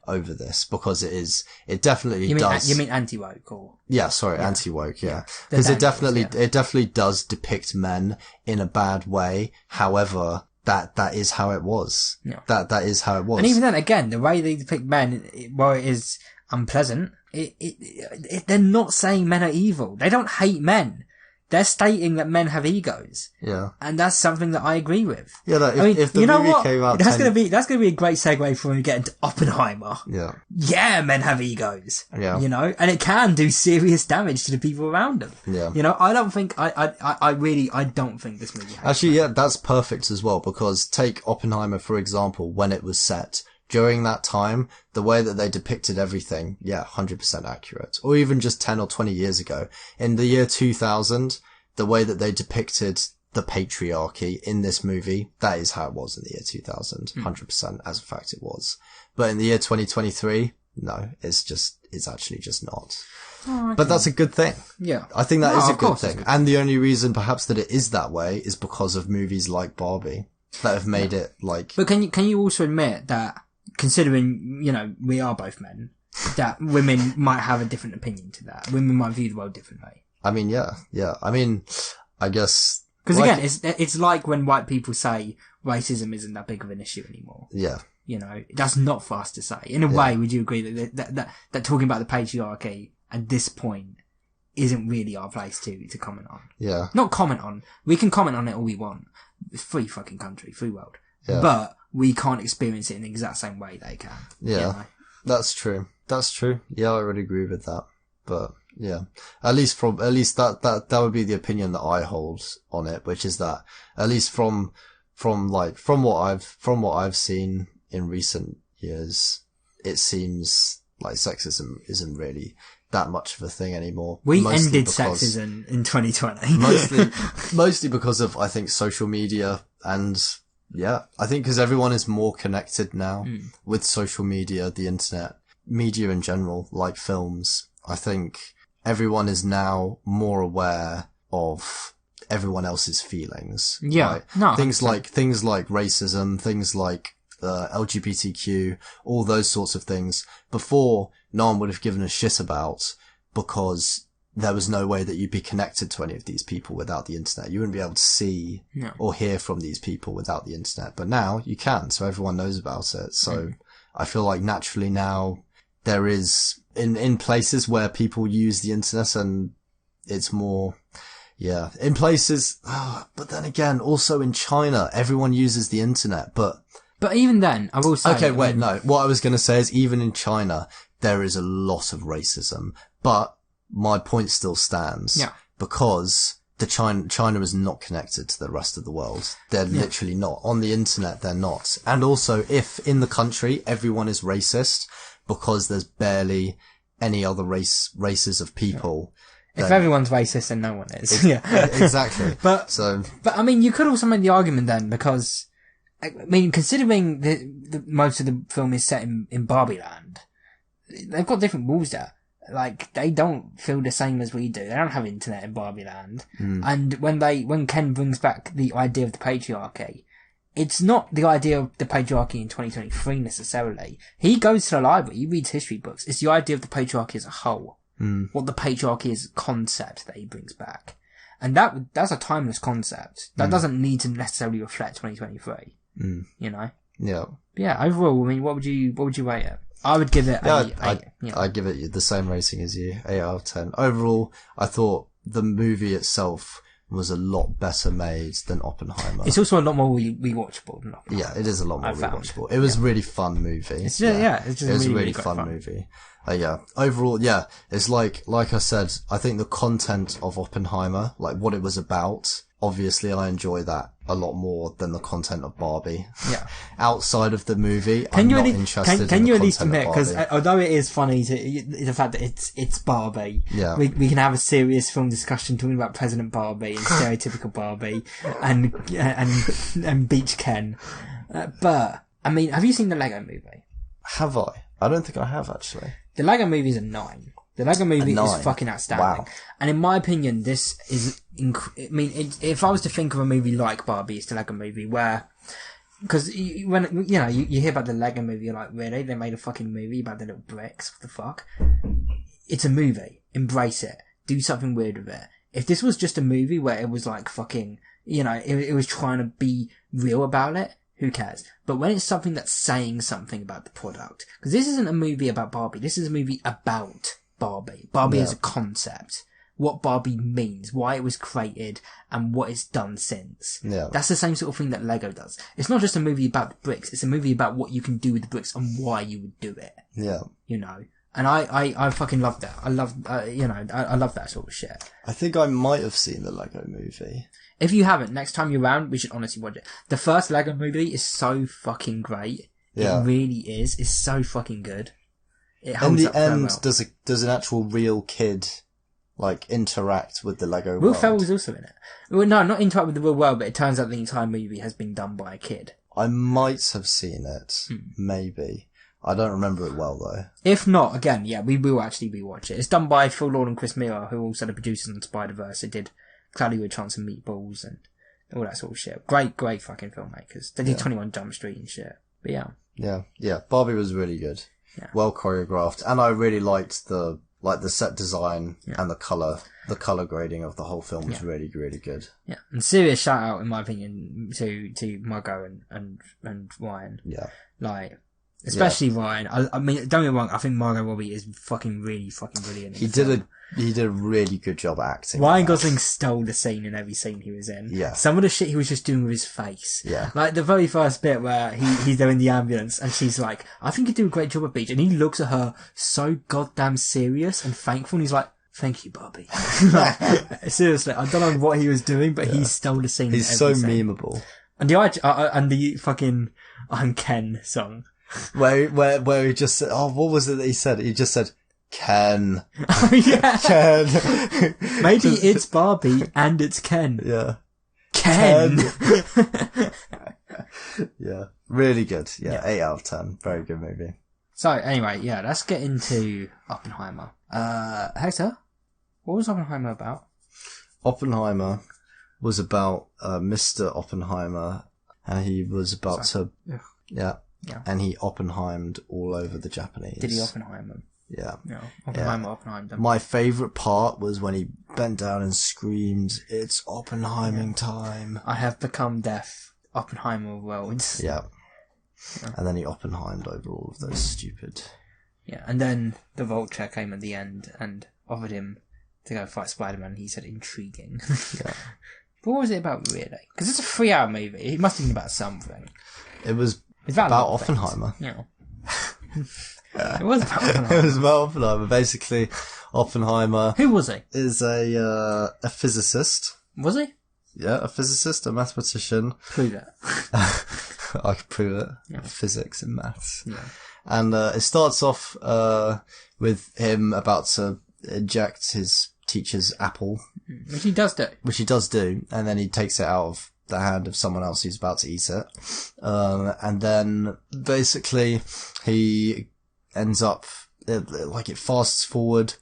over this, because it definitely does. You mean anti-woke or? Yeah, sorry, anti-woke, yeah. Because it definitely does depict men in a bad way. However, that is how it was. Yeah. That is how it was. And even then, again, the way they depict men, while it is unpleasant, they're not saying men are evil. They don't hate men. They're stating that men have egos. Yeah. And that's something that I agree with. Yeah, like, if the movie came out... That's gonna be a great segue for when we get into Oppenheimer. Yeah. Yeah, men have egos. Yeah. You know? And it can do serious damage to the people around them. Yeah. You know, I don't think, I don't think this movie has Actually, yeah, that's perfect as well, because take Oppenheimer, for example, when it was set. During that time, the way that they depicted everything, 100% accurate. Or even just 10 or 20 years ago. In the year 2000, the way that they depicted the patriarchy in this movie, that is how it was in the year 2000. 100% as a fact it was. But in the year 2023, no, it's actually just not. Oh, okay. But that's a good thing. Yeah. I think that is a good thing. And the only reason perhaps that it is that way is because of movies like Barbie that have made it like... But can you also admit that, considering, you know, we are both men, that women might have a different opinion to that. Women might view the world differently. I mean, yeah. I mean, I guess... Because again, it's like when white people say racism isn't that big of an issue anymore. Yeah. You know, that's not for us to say. In a way, would you agree that talking about the patriarchy at this point isn't really our place to comment on? Yeah. Not comment on. We can comment on it all we want. It's free fucking country, free world. Yeah. But we can't experience it in the exact same way they can. Yeah. You know? That's true. Yeah, I would agree with that. But yeah, at least that would be the opinion that I hold on it, which is that at least from what I've seen in recent years, it seems like sexism isn't really that much of a thing anymore. We ended sexism in 2020. mostly because of, I think, social media and, yeah, I think because everyone is more connected now with social media, the internet, media in general, like films. I think everyone is now more aware of everyone else's feelings. Yeah. Right? No. Things like racism, things like LGBTQ, all those sorts of things. Before, no one would have given a shit about, because there was no way that you'd be connected to any of these people without the internet. You wouldn't be able to see or hear from these people without the internet. But now you can, so everyone knows about it. So I feel like naturally now there is, in places where people use the internet, and it's more, in places, but then again, also in China, everyone uses the internet, but even then, I will say... Okay, wait, no. What I was going to say is, even in China, there is a lot of racism. But my point still stands. Yeah. Because China is not connected to the rest of the world. They're literally not. On the internet, they're not. And also, if in the country everyone is racist, because there's barely any other races of people... If everyone's racist, then no one is. Exactly. But I mean, you could also make the argument then, because... I mean, considering the most of the film is set in Barbie land, they've got different rules there. Like, they don't feel the same as we do. They don't have internet in Barbie land. And when Ken brings back the idea of the patriarchy, it's not the idea of the patriarchy in 2023 necessarily. He goes to the library, he reads history books. It's the idea of the patriarchy as a whole. What the patriarchy is, a concept that he brings back. And that's a timeless concept. That doesn't need to necessarily reflect 2023. You know? Yeah. But yeah, overall, I mean, what would you rate it? I would give it I'd give it the same rating as you, 8 out of 10. Overall, I thought the movie itself was a lot better made than Oppenheimer. It's also a lot more rewatchable than Oppenheimer. Yeah, it is a lot more rewatchable. It was a really fun movie. It's just a really fun movie. Overall, it's like I said, I think the content of Oppenheimer, like what it was about, obviously I enjoy that a lot more than the content of Barbie. Yeah. Outside of the movie, I'm not interested in the content of Barbie. Can you at least admit, because although it is funny the fact that it's Barbie, we can have a serious film discussion talking about President Barbie and stereotypical Barbie and Beach Ken. But, I mean, have you seen the Lego movie? Have I? I don't think I have, actually. The Lego movie is a 9. The Lego movie is fucking outstanding. Wow. And in my opinion, this is... if I was to think of a movie like Barbie, it's the Lego movie where... Because when you hear about the Lego movie, you're like, really? They made a fucking movie about the little bricks? What the fuck? It's a movie. Embrace it. Do something weird with it. If this was just a movie where it was like fucking, you know, it was trying to be real about it, who cares? But when it's something that's saying something about the product, because this isn't a movie about Barbie, this is a movie about Barbie. Barbie as a concept. What Barbie means, why it was created, and what it's done since. Yeah. That's the same sort of thing that Lego does. It's not just a movie about the bricks, it's a movie about what you can do with the bricks and why you would do it. Yeah. You know? And I fucking love that. I love, you know, I love that sort of shit. I think I might have seen the Lego movie. If you haven't, next time you're around, we should honestly watch it. The first Lego movie is so fucking great. Yeah. It really is. It's so fucking good. It holds up so well. In the end, does an actual real kid, like, interact with the Lego world? Will Ferrell's also in it. Well, no, not interact with the real world, but it turns out the entire movie has been done by a kid. I might have seen it. Maybe. I don't remember it well, though. If not, again, yeah, we will actually rewatch it. It's done by Phil Lord and Chris Miller, who are also the producers on Spider-Verse. It did Cloudy with Chance and Meatballs and all that sort of shit. Great fucking filmmakers. They did 21 Jump Street and shit. But yeah. Yeah. Barbie was really good. Yeah. Well choreographed. And I really liked the set design and the color grading of the whole film was really, really good. Yeah. And serious shout out, in my opinion, to Margot and Ryan. Yeah. Like, especially Ryan. I mean, don't get me wrong, I think Margot Robbie is fucking really fucking brilliant. He did a really good job at acting. Ryan Gosling stole the scene in every scene he was in. Yeah. Some of the shit he was just doing with his face. Yeah. Like the very first bit where he's there in the ambulance and she's like, I think you do a great job at Beach. And he looks at her so goddamn serious and thankful and he's like, thank you, Barbie. Like, seriously, I don't know what he was doing, but he stole the scene. He's so memeable. And the fucking I'm Ken song. Where he just said, what was it that he said? He just said, Ken. Oh, yeah. Ken. Maybe it's Barbie and it's Ken. Yeah. Ken. Yeah. Really good. Yeah. 8 out of 10. Very good movie. So anyway, yeah, let's get into Oppenheimer. Hector, what was Oppenheimer about? Oppenheimer was about Mr. Oppenheimer, and he was about to... Yeah. And he Oppenheimed all over the Japanese. Did he Oppenheim them? Yeah. Oppenheimed them. My favourite part was when he bent down and screamed, "It's Oppenheiming time. I have become death. Oppenheimer worlds." Yeah. And then he Oppenheimed over all of those stupid... Yeah, and then the Vulture came at the end and offered him to go fight Spider-Man. He said, intriguing. Yeah. But what was it about, really? Because it's a 3-hour movie. It must have been about something. It was about Oppenheimer. Yeah. It was about Oppenheimer. It was about Oppenheimer. Basically, Oppenheimer... Who was he? Is a physicist. Was he? Yeah, a physicist, a mathematician. Prove it. I could prove it. Yeah. Physics and maths. Yeah. And it starts off with him about to eject his teacher's apple. Which he does do. And then he takes it out of the hand of someone else who's about to eat it. And then basically he ends up, it fasts forward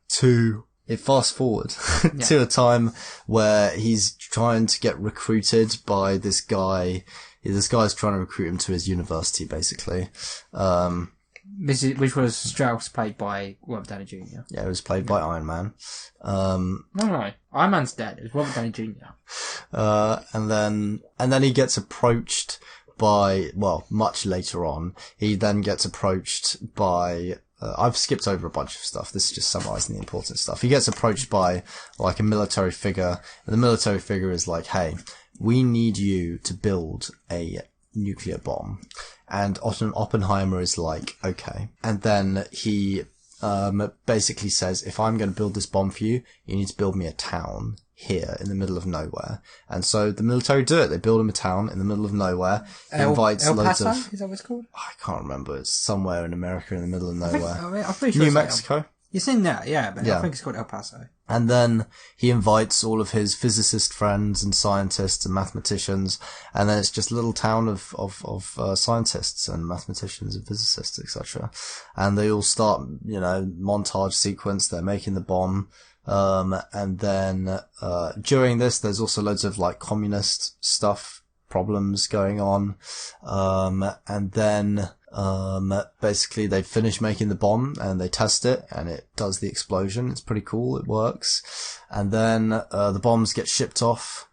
to to a time where he's trying to get recruited by this guy. This guy's trying to recruit him to his university, basically. Which was Strauss, played by Robert Downey Jr. Yeah, it was played by Iron Man. No. Iron Man's dead. It was Robert Downey Jr. And then he gets approached by, much later on, he then gets approached by, I've skipped over a bunch of stuff. This is just summarizing the important stuff. He gets approached by, a military figure, and the military figure is like, hey, we need you to build a nuclear bomb. And Oppenheimer is like, okay. And then he basically says, if I'm going to build this bomb for you, you need to build me a town here in the middle of nowhere. And so the military do it. They build him a town in the middle of nowhere. He invites El loads Paso? of... Is that what it's called? I can't remember. It's somewhere in America in the middle of nowhere. I'm pretty sure New Mexico? It's in there, yeah, but I think it's called El Paso. And then he invites all of his physicist friends and scientists and mathematicians, and then it's just a little town of scientists and mathematicians and physicists, etc. And they all start, montage sequence. They're making the bomb. And then, during this, there's also loads of communist stuff, problems going on. And then Basically they finish making the bomb and they test it and it does the explosion. It's pretty cool. It works. And then, the bombs get shipped off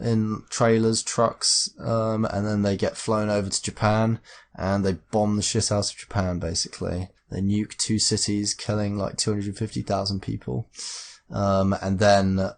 in trailers, trucks, and then they get flown over to Japan and they bomb the shit out of Japan, basically. They nuke 2 cities, killing like 250,000 people. And then,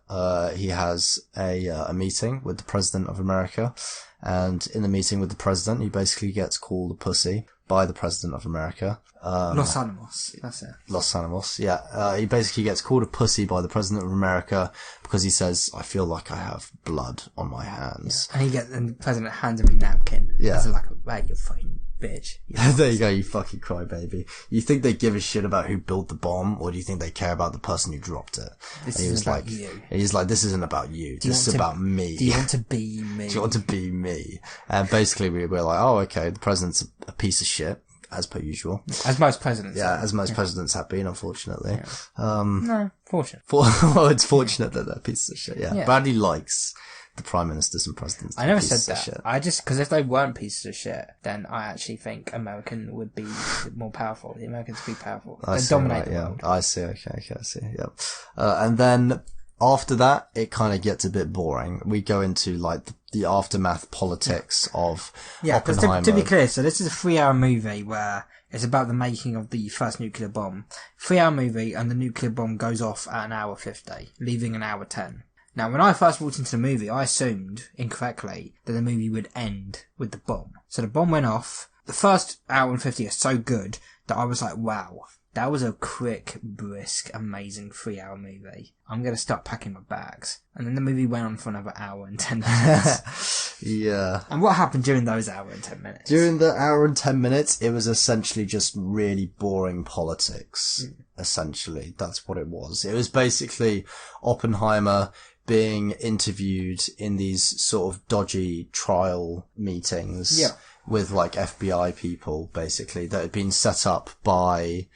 he has a meeting with the President of America. And in the meeting with the President, he basically gets called a pussy by the President of America. Los Alamos, that's it. Los Alamos, yeah. He basically gets called a pussy by the President of America because he says, I feel like I have blood on my hands. Yeah. And the President hands him a napkin. Yeah. As like, hey, you fucking bitch. There you go, you fucking crybaby. You think they give a shit about who built the bomb, or do you think they care about the person who dropped it? This isn't about you. And he's like, this isn't about you. This is about me. Do you want to be me? Do you want to be me? And basically we're like, oh, okay, the president's a piece of shit, as per usual. As most presidents. Yeah, as most presidents have been, unfortunately. Yeah. No, fortunate. Well, it's fortunate that they're pieces of shit, yeah. Bradley likes the prime ministers and presidents. I never said that. I just, because if they weren't pieces of shit, then I actually think American would be more powerful. The Americans would be powerful. They dominate the world. I see, okay, I see, yep. And then after that, it kind of gets a bit boring. We go into like the aftermath politics of Oppenheimer. To be clear, so this is a 3-hour movie where it's about the making of the first nuclear bomb. 3-hour movie, and the nuclear bomb goes off at 1:50, leaving 1:10. Now, when I first walked into the movie, I assumed, incorrectly, that the movie would end with the bomb. So the bomb went off. The first 1:50 is so good that I was like, wow, that was a quick, brisk, amazing 3-hour movie. I'm going to start packing my bags. And then the movie went on for another 1:10 minutes. Yeah. And what happened during those 1:10 minutes? During the 1:10 minutes, it was essentially just really boring politics. Essentially. That's what it was. It was basically Oppenheimer being interviewed in these sort of dodgy trial meetings with like FBI people, basically, that had been set up by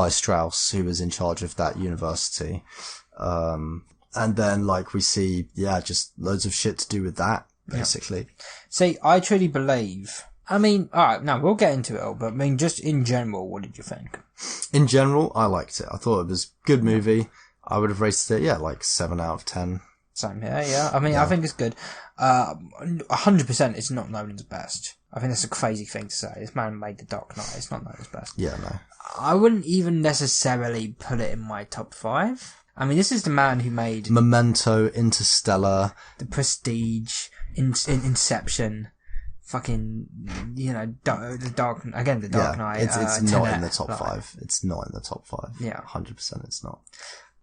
Strauss, who was in charge of that university. And then like we see, just loads of shit to do with that, basically. Yeah. See, I truly believe, I mean, alright, now we'll get into it all, but I mean, just in general, what did you think? In general, I liked it. I thought it was a good movie. I would have rated it, like 7 out of 10. Same here, yeah. I mean, I think it's good. 100% it's not Nolan's best. I think that's a crazy thing to say. This man made The Dark Knight. It's not Nolan's best. Yeah, no. I wouldn't even necessarily put it in my top 5. I mean, this is the man who made Memento, Interstellar, The Prestige, Inception, fucking, The Dark Knight. It's not in the top 5. It's not in the top 5. Yeah. 100% it's not.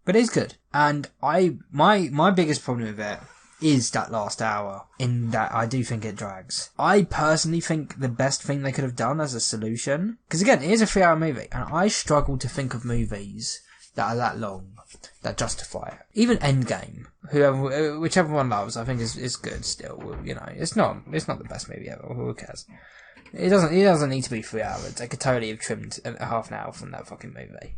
But it's good. And my biggest problem with it is that last hour, in that I do think it drags. I personally think the best thing they could have done as a solution, because again, it is a 3-hour movie, and I struggle to think of movies that are that long, that justify it. Even Endgame, whichever one loves, I think is good still. It's not the best movie ever. Who cares? It doesn't need to be 3 hours. They could totally have trimmed a half an hour from that fucking movie.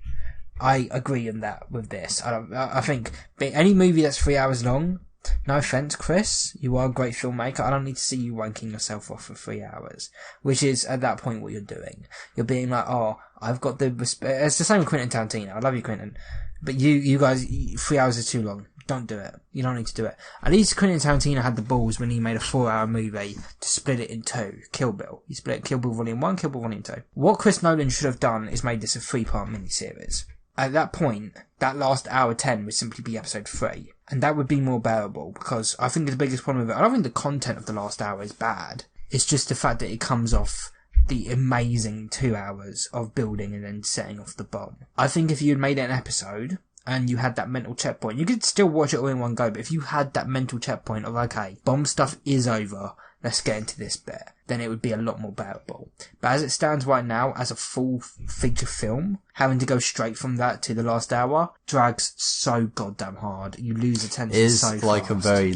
I agree on that with this. I think any movie that's 3 hours long, no offense, Chris, you are a great filmmaker. I don't need to see you wanking yourself off for 3 hours, which is at that point what you're doing. You're being like, oh, I've got the respect. It's the same with Quentin Tarantino. I love you, Quentin, but you guys, 3 hours is too long. Don't do it. You don't need to do it. At least Quentin Tarantino had the balls when he made a 4-hour movie to split it in 2. Kill Bill. He split Kill Bill Volume 1, Kill Bill Volume 2. What Chris Nolan should have done is made this a 3-part miniseries. At that point, that last 1:10 would simply be episode 3. And that would be more bearable, because I think the biggest problem with it, I don't think the content of the last hour is bad. It's just the fact that it comes off the amazing 2 hours of building and then setting off the bomb. I think if you had made it an episode, and you had that mental checkpoint, you could still watch it all in one go, but if you had that mental checkpoint of, okay, bomb stuff is over, let's get into this bit, then it would be a lot more bearable. But as it stands right now, as a full feature film, having to go straight from that to the last hour drags so goddamn hard. You lose attention so fast. It is like a very,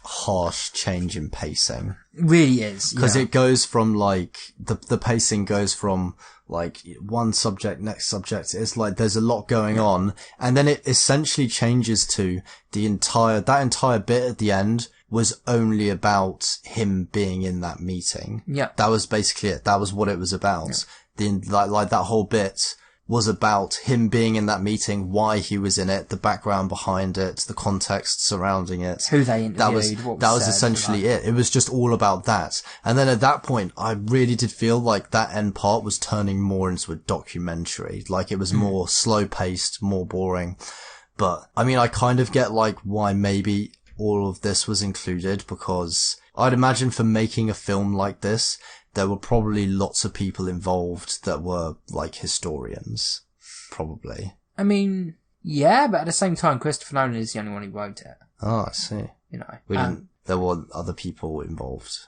harsh change in pacing. It really is. Because it goes from, the pacing goes from, one subject, next subject. It's like there's a lot going on. And then it essentially changes to that entire bit at the end was only about him being in that meeting. Yeah. That was basically it. That was what it was about. Yeah. Like that whole bit was about him being in that meeting, why he was in it, the background behind it, the context surrounding it. Who they interviewed, that was essentially it. It was just all about that. And then at that point, I really did feel like that end part was turning more into a documentary. Like it was more slow paced, more boring. But I mean, I kind of get like why maybe all of this was included, because I'd imagine for making a film like this, there were probably lots of people involved that were like historians, probably. I mean, yeah, but at the same time, Christopher Nolan is the only one who wrote it. Oh, I see. You know, there were other people involved.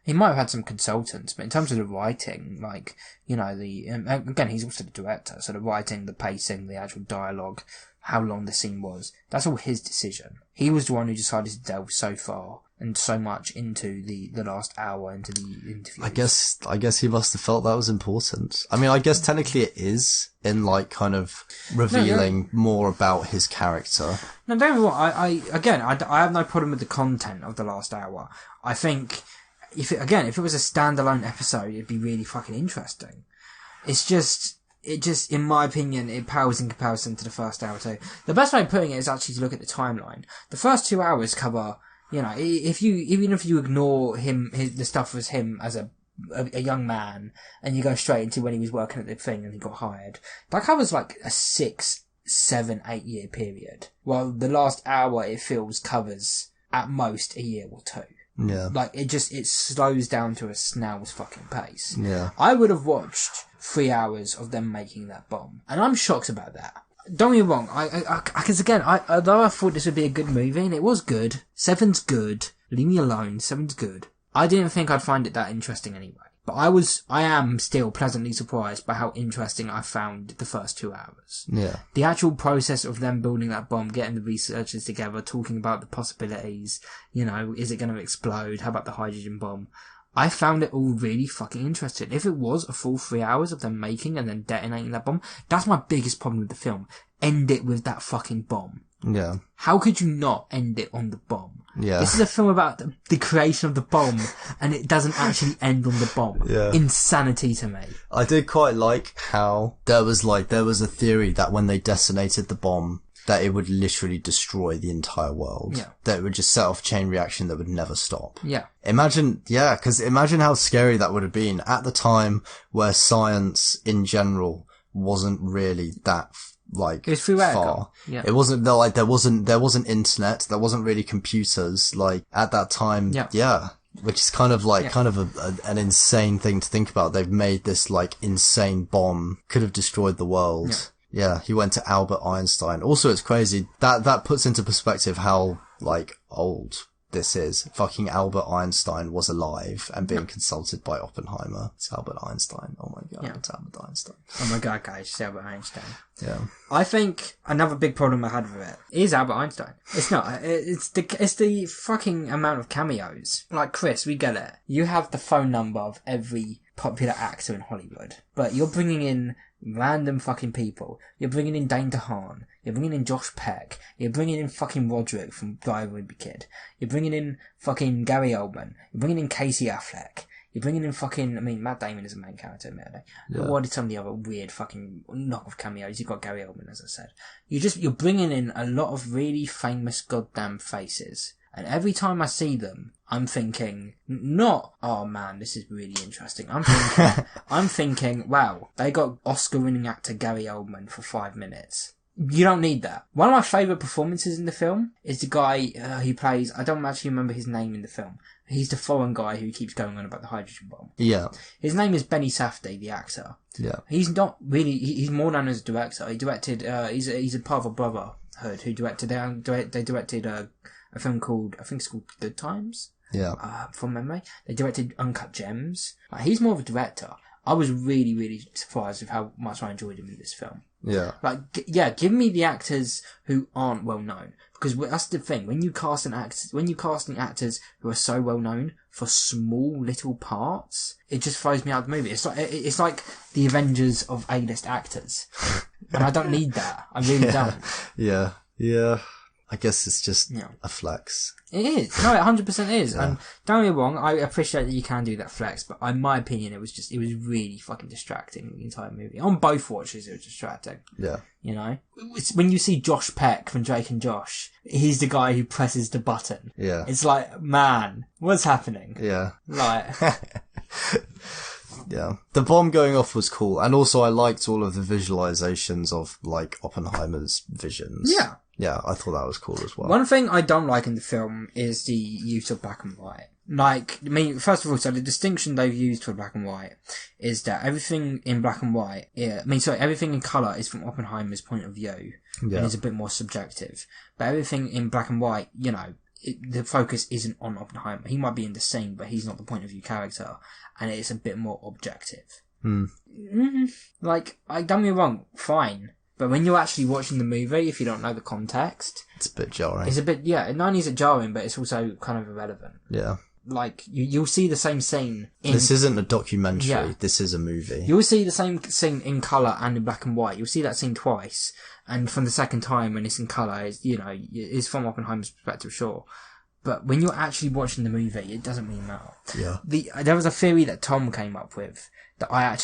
He might have had some consultants, but in terms of the writing, like, you know, again, he's also the director, so the writing, the pacing, the actual dialogue, how long the scene was, that's all his decision. He was the one who decided to delve so far and so much into the last hour, into the interviews. I guess he must have felt that was important. I mean, I guess technically it is, in like kind of revealing more about his character. No, don't get me wrong. I have no problem with the content of the last hour. I think if it was a standalone episode, it'd be really fucking interesting. It just, in my opinion, it pales in comparison to the first hour too. The best way of putting it is actually to look at the timeline. The first 2 hours cover, you know, even if you ignore the stuff was him as a young man, and you go straight into when he was working at the thing and he got hired, that covers like a 6, 7, 8 year period. While the last hour, it feels, covers at most a year or two. Yeah. Like, it slows down to a snail's fucking pace. Yeah. I would have watched 3 hours of them making that bomb. And I'm shocked about that. Don't get me wrong, because again, although I thought this would be a good movie, and it was good, 7's good, leave me alone, 7's good, I didn't think I'd find it that interesting anyway. But I am still pleasantly surprised by how interesting I found the first 2 hours. Yeah. The actual process of them building that bomb, getting the researchers together, talking about the possibilities, you know, is it going to explode? How about the hydrogen bomb? I found it all really fucking interesting. If it was a full 3 hours of them making and then detonating that bomb, that's my biggest problem with the film. End it with that fucking bomb. Yeah. How could you not end it on the bomb? Yeah. This is a film about the creation of the bomb, and it doesn't actually end on the bomb. Yeah. Insanity to me. I did quite like how there was a theory that when they detonated the bomb, that it would literally destroy the entire world. Yeah. That it would just set off a chain reaction that would never stop. Yeah. Imagine how scary that would have been at the time where science in general wasn't really that like it was far. Yeah. It wasn't there wasn't internet, there wasn't really computers like at that time. Yeah. Which is kind of an insane thing to think about. They've made this like insane bomb, could have destroyed the world. Yeah, he went to Albert Einstein. Also, it's crazy. That puts into perspective how, like, old this is. Fucking Albert Einstein was alive and being consulted by Oppenheimer. It's Albert Einstein. Oh my god, It's Albert Einstein. Oh my god, guys, it's Albert Einstein. Yeah. I think another big problem I had with it is Albert Einstein. It's not. It's the fucking amount of cameos. Like, Chris, we get it. You have the phone number of every popular actor in Hollywood, but you're bringing in random fucking people. You're bringing in Dane DeHaan. You're bringing in Josh Peck. You're bringing in fucking Roderick from Drive Ruby Kid. You're bringing in fucking Gary Oldman. You're bringing in Casey Affleck. You're bringing in fucking, Matt Damon is a main character, admittedly. Yeah. But what are some of the other weird fucking knock-off cameos? You've got Gary Oldman, as I said. You're bringing in a lot of really famous goddamn faces. And every time I see them, I'm thinking, not, oh man, this is really interesting. I'm thinking, wow, they got Oscar-winning actor Gary Oldman for 5 minutes. You don't need that. One of my favourite performances in the film is the guy who plays, I don't actually remember his name in the film. He's the foreign guy who keeps going on about the hydrogen bomb. Yeah. His name is Benny Safdie, the actor. Yeah. He's not really, he's more known as a director. He directed, he's a part of a Brotherhood who directed, they directed a film called, I think it's called Good Times. Yeah. From memory. They directed Uncut Gems. He's more of a director. I was really, really surprised with how much I enjoyed him in this film. Yeah. Give me the actors who aren't well known. Because that's the thing. When you're casting actors who are so well known for small little parts, it just throws me out of the movie. It's like the Avengers of A-list actors. And I don't need that. I really don't. Yeah. Yeah. I guess it's just a flex. It is. No, it 100% is. Yeah. And don't get me wrong, I appreciate that you can do that flex, but in my opinion, it was really fucking distracting, the entire movie. On both watches, it was distracting. Yeah. You know? It's when you see Josh Peck from Drake and Josh, he's the guy who presses the button. Yeah. It's like, man, what's happening? Yeah. Like... Yeah. The bomb going off was cool. And also I liked all of the visualizations of, like, Oppenheimer's visions. Yeah. Yeah, I thought that was cool as well. One thing I don't like in the film is the use of black and white. Like, I mean, first of all, so the distinction they've used for black and white is that everything in black and white, everything in colour is from Oppenheimer's point of view. Yeah. And is a bit more subjective. But everything in black and white, you know, the focus isn't on Oppenheimer. He might be in the scene, but he's not the point of view character. And it's a bit more objective. Like, don't get me wrong, fine. But when you're actually watching the movie, if you don't know the context... It's a bit jarring. It's a bit, yeah, not only is it jarring, but it's also kind of irrelevant. Yeah. Like, you'll see the same scene in... This isn't a documentary, this is a movie. You'll see the same scene in colour and in black and white. You'll see that scene twice. And from the second time when it's in colour, it's from Oppenheimer's perspective, sure. But when you're actually watching the movie, it doesn't really matter. Yeah. There was a theory that Tom came up with that I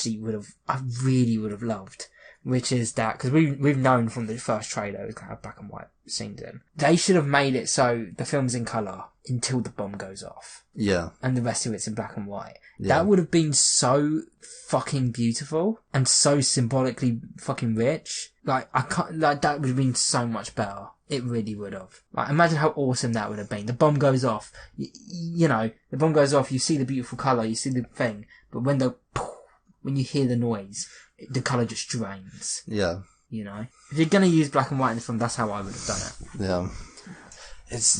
really would have loved. Which is that, because we've known from the first trailer it's going to have black and white scenes in. They should have made it so the film's in colour until the bomb goes off. Yeah. And the rest of it's in black and white. Yeah. That would have been so fucking beautiful and so symbolically fucking rich. Like, that would have been so much better. It really would have. Like, imagine how awesome that would have been. The bomb goes off. You know, the bomb goes off, you see the beautiful colour, you see the thing, but when you hear the noise, the colour just drains. Yeah. You know? If you're gonna use black and white in the film, that's how I would have done it.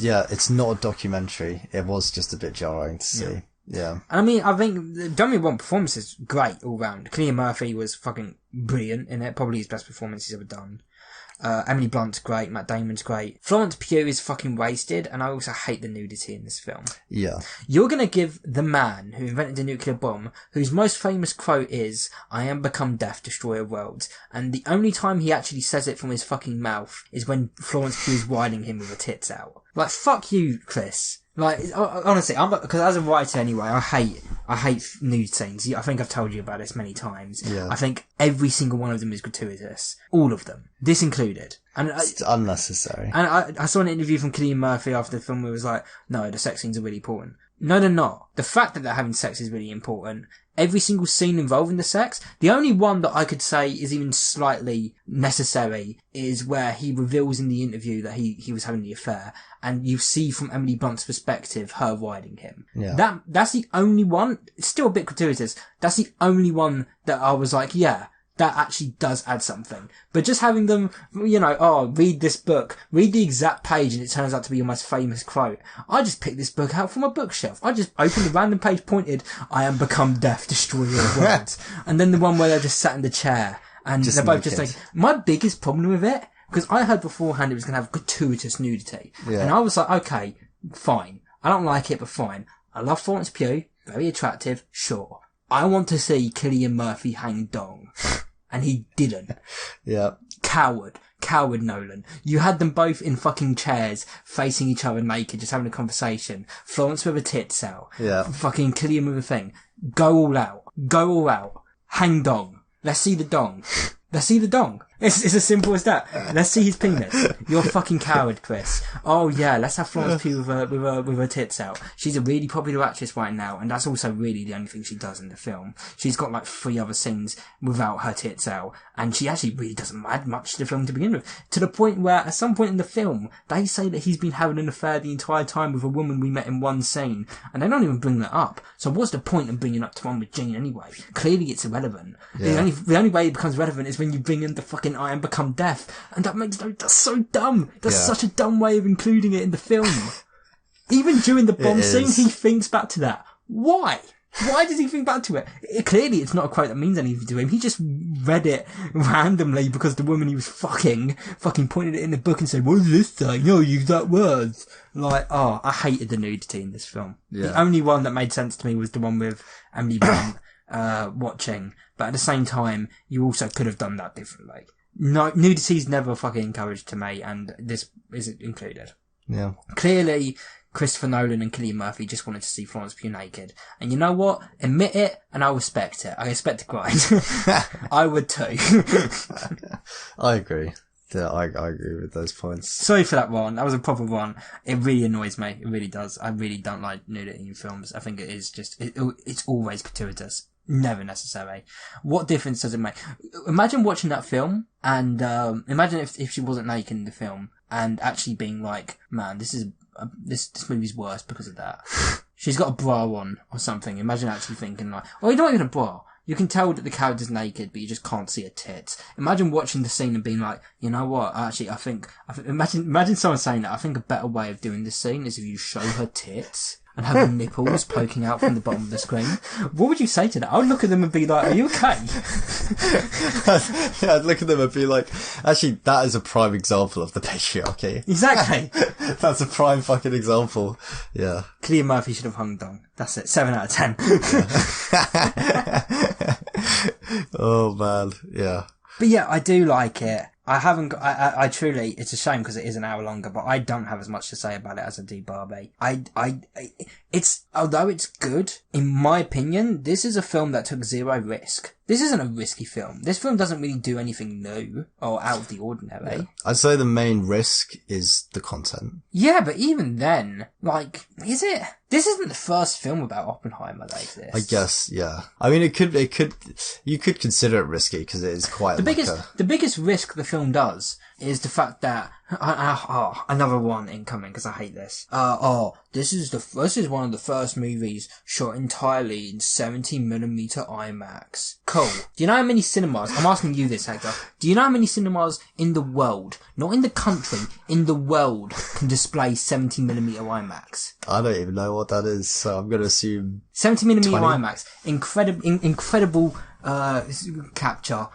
Yeah. It's not a documentary. It was just a bit jarring to see. Yeah. And I mean, I think the Dummy One performance is great all round. Cillian Murphy was fucking brilliant in it. Probably his best performance he's ever done. Emily Blunt's great, Matt Damon's great. Florence Pugh is fucking wasted, and I also hate the nudity in this film. Yeah. You're gonna give the man who invented the nuclear bomb, whose most famous quote is, "I am become death, destroyer of worlds," and the only time he actually says it from his fucking mouth is when Florence Pugh's riding him with her tits out. Like, fuck you, Chris. Like, honestly, because as a writer anyway, I hate nude scenes. I think I've told you about this many times. Yeah. I think every single one of them is gratuitous. All of them. This included. And it's unnecessary. And I saw an interview from Cillian Murphy after the film where it was like, no, the sex scenes are really important. No, they're not. The fact that they're having sex is really important. Every single scene involving the sex. The only one that I could say is even slightly necessary is where he reveals in the interview that he was having the affair, and you see from Emily Blunt's perspective her riding him. Yeah. That's the only one. It's still a bit gratuitous. That's the only one that I was like, yeah, that actually does add something. But just having them, read this book, read the exact page, and it turns out to be your most famous quote. I just picked this book out from a bookshelf. I just opened the random page, pointed, "I am become death, destroyer of worlds." And then the one where they're just sat in the chair, and they're both just like, my biggest problem with it, because I heard beforehand it was going to have gratuitous nudity. Yeah. And I was like, okay, fine. I don't like it, but fine. I love Florence Pugh, very attractive, sure. I want to see Cillian Murphy hang dong. And he didn't. Yeah. Coward Nolan. You had them both in fucking chairs, facing each other naked, just having a conversation. Florence with her tits out. Yeah. Fucking Cillian with a thing. Go all out. Hang dong. Let's see the dong. It's as simple as that. Let's see his penis. You're a fucking coward, Chris. Oh yeah, let's have Florence Pugh with her tits out. She's a really popular actress right now, and that's also really the only thing she does in the film. She's got like 3 other scenes without her tits out, and she actually really doesn't add much to the film to begin with. To the point where, at some point in the film, they say that he's been having an affair the entire time with a woman we met in one scene, and they don't even bring that up. So what's the point of bringing up to one with Jean anyway? Clearly it's irrelevant. Yeah. The only way it becomes relevant is when you bring in the fucking "I am become death," and that's so dumb. That's such a dumb way of including it in the film. Even during the bomb scene, he thinks back to that. Why? Why does he think back to it? Clearly, it's not a quote that means anything to him. He just read it randomly because the woman he was fucking pointed it in the book and said, "What does this say? No, use that word." Like, I hated the nudity in this film. Yeah. The only one that made sense to me was the one with Emily Blunt watching. But at the same time, you also could have done that differently. No, nudity's never fucking encouraged to me, and this isn't included. Yeah. Clearly, Christopher Nolan and Cillian Murphy just wanted to see Florence Pugh naked. And you know what? Admit it, and I respect it. I respect the grind. I would too. I agree. Yeah, I agree with those points. Sorry for that one. That was a proper one. It really annoys me. It really does. I really don't like nudity in films. I think it is just, it's always gratuitous. Never necessary. What difference does it make? Imagine watching that film and, imagine if she wasn't naked in the film and actually being like, man, this movie's worse because of that. She's got a bra on or something. Imagine actually thinking like, oh, you don't even a bra. You can tell that the character's naked, but you just can't see her tits. Imagine watching the scene and being like, you know what? Actually, I think imagine someone saying that. I think a better way of doing this scene is if you show her tits and have her nipples poking out from the bottom of the screen. What would you say to that? I would look at them and be like, are you okay? Yeah, I'd look at them and be like, actually, that is a prime example of the patriarchy. Exactly. That's a prime fucking example. Yeah. Cillian Murphy should have hung dong. That's it. 7 out of 10. Oh man. Yeah. But yeah, I do like it. I haven't got, I truly, it's a shame because it is an hour longer, but I don't have as much to say about it as I do Barbie. Although it's good, in my opinion, this is a film that took zero risk. This isn't a risky film. This film doesn't really do anything new or out of the ordinary. Yeah. I'd say the main risk is the content. Yeah, but even then, like, is it? This isn't the first film about Oppenheimer that exists. I guess, yeah. I mean, you could consider it risky because it is quite the biggest risk the film does is the fact that, another one incoming because I hate this. This is one of the first movies shot entirely in 70mm IMAX. Cool. Do you know how many cinemas, I'm asking you this, Hector, do you know how many cinemas in the world, not in the country, in the world, can display 70mm IMAX? I don't even know what that is, so I'm going to assume 70mm IMAX. Incredible, capture,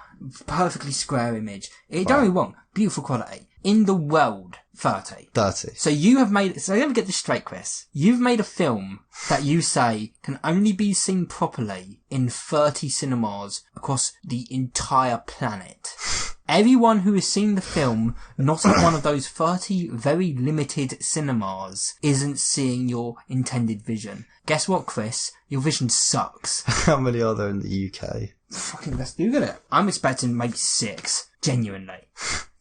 perfectly square image. Don't get me wrong, beautiful quality. In the world, 30. So let me get this straight, Chris. You've made a film that you say can only be seen properly in 30 cinemas across the entire planet. Everyone who has seen the film, not at one of those 30 very limited cinemas, isn't seeing your intended vision. Guess what, Chris? Your vision sucks. How many are there in the UK? Fucking let's Google it. I'm expecting maybe 6. Genuinely.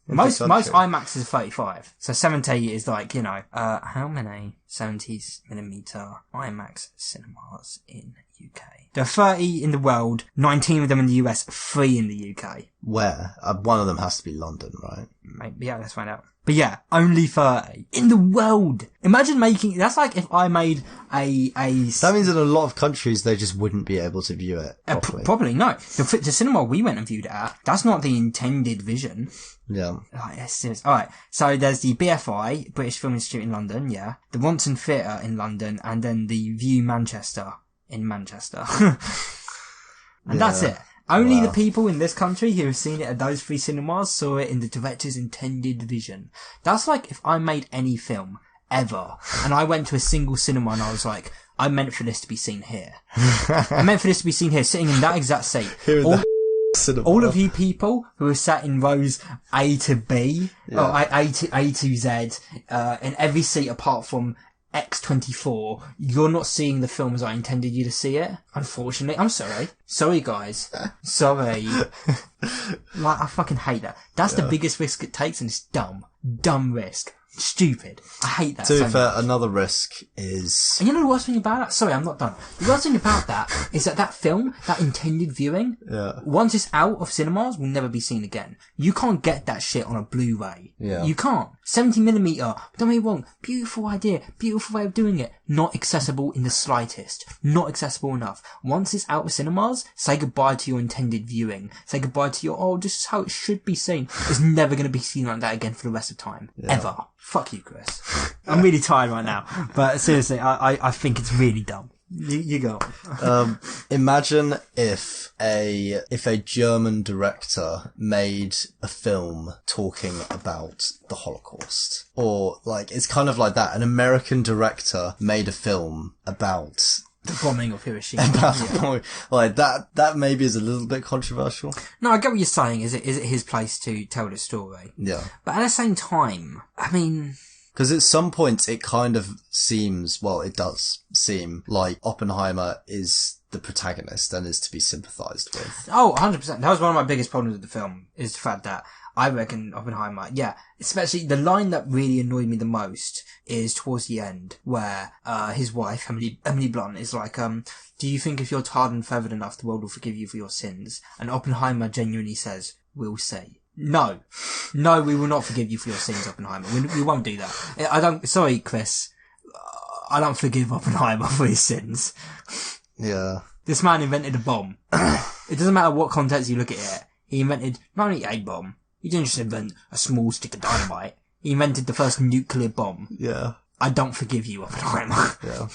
Most IMAX is 35. So 70 is like, how many 70mm IMAX cinemas in UK? There are 30 in the world, 19 of them in the US, 3 in the UK. Where? One of them has to be London, right? Maybe, yeah, let's find out. But yeah, only 30. In the world! Imagine that's like if I made a... That means in a lot of countries they just wouldn't be able to view it properly. Probably, no. The cinema we went and viewed it at, that's not the intended vision. Yeah. Like, that's serious. Alright, so there's the BFI, British Film Institute in London, yeah. The Ronson Theatre in London, and then the View Manchester in Manchester. And that's it. Only the people in this country who have seen it at those 3 cinemas saw it in the director's intended vision. That's like if I made any film, ever, and I went to a single cinema and I was like, I meant for this to be seen here. I meant for this to be seen here, sitting in that exact seat. All of you people who are sat in rows A to B, or A to Z, in every seat apart from X24, you're not seeing the film as I intended you to see it. Unfortunately. I'm sorry. Sorry, guys. Sorry. Like, I fucking hate that. That's the biggest risk it takes, and it's dumb. Dumb risk. Stupid. I hate that. To be fair, another risk is... And you know the worst thing about that? Sorry, I'm not done. The worst thing about that is that film, that intended viewing, once it's out of cinemas, will never be seen again. You can't get that shit on a Blu-ray. Yeah. You can't. 70mm, don't get me wrong, beautiful idea, beautiful way of doing it. Not accessible in the slightest. Not accessible enough. Once it's out of cinemas, say goodbye to your intended viewing. Say goodbye to your, this is how it should be seen. It's never going to be seen like that again for the rest of time. Yeah. Ever. Fuck you, Chris. I'm really tired right now. But seriously, I think it's really dumb. You go. Imagine if a German director made a film talking about the Holocaust. Or, like, it's kind of like that. An American director made a film about The bombing of Hiroshima. Like, that maybe is a little bit controversial. No, I get what you're saying. Is it his place to tell the story? Yeah. But at the same time, I mean... Because at some points it kind of seems, well, it does seem like Oppenheimer is the protagonist and is to be sympathised with. Oh, 100%. That was one of my biggest problems with the film, is the fact that I reckon Oppenheimer, especially the line that really annoyed me the most is towards the end, where his wife, Emily Blunt, is like, do you think if you're tarred and feathered enough, the world will forgive you for your sins? And Oppenheimer genuinely says, we'll see. No, we will not forgive you for your sins, Oppenheimer. We won't do that. Sorry, Chris. I don't forgive Oppenheimer for his sins. Yeah. This man invented a bomb. It doesn't matter what context you look at it. He invented not only a bomb, he didn't just invent a small stick of dynamite. He invented the first nuclear bomb. Yeah. I don't forgive you, Oppenheimer. Yeah.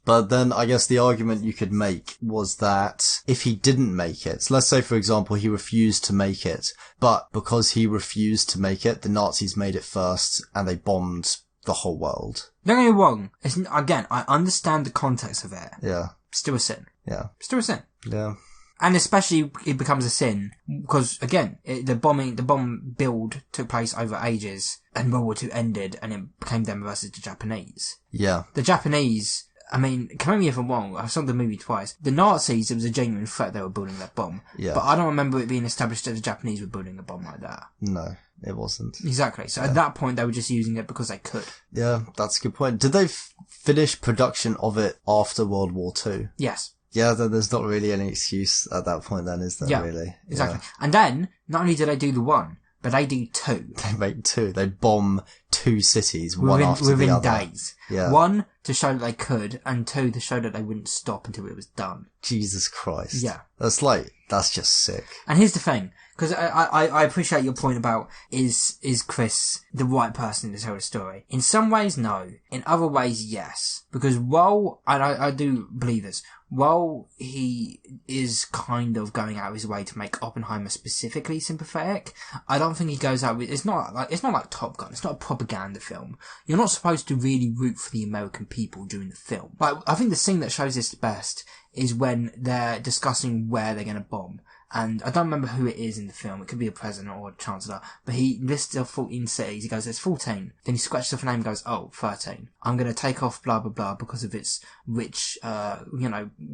But then I guess the argument you could make was that if he didn't make it, so let's say, for example, he refused to make it, but because he refused to make it, the Nazis made it first and they bombed the whole world. Don't get me wrong. Again, I understand the context of it. Yeah. Still a sin. Yeah. Still a sin. Yeah. And especially it becomes a sin because, again, the bomb build took place over ages and World War II ended and it became them versus the Japanese. Yeah. The Japanese... I mean, correct me if I'm wrong, I saw the movie twice. The Nazis, it was a genuine threat they were building that bomb. Yeah. But I don't remember it being established that the Japanese were building a bomb like that. No, it wasn't. Exactly. So at that point, they were just using it because they could. Yeah, that's a good point. Did they finish production of it after World War II? Yes. Yeah, there's not really any excuse at that point then, is there, really? Exactly. Yeah. And then, not only did they do the one, but they do two. They make two. They bomb two cities, one after the other. Within days. Yeah. One, to show that they could, and two, to show that they wouldn't stop until it was done. Jesus Christ. Yeah. That's just sick. And here's the thing, because I appreciate your point about is Chris the right person to tell the story? In some ways, no. In other ways, yes. Because while, and I do believe this, while he is kind of going out of his way to make Oppenheimer specifically sympathetic, I don't think he goes out with, it's not like Top Gun, it's not a propaganda film. You're not supposed to really root for the American people during the film. Like, I think the scene that shows this best is when they're discussing where they're going to bomb. And I don't remember who it is in the film. It could be a president or a chancellor. But he lists off 14 cities. He goes, there's 14. Then he scratches off a name and goes, 13. I'm going to take off blah, blah, blah because of its rich,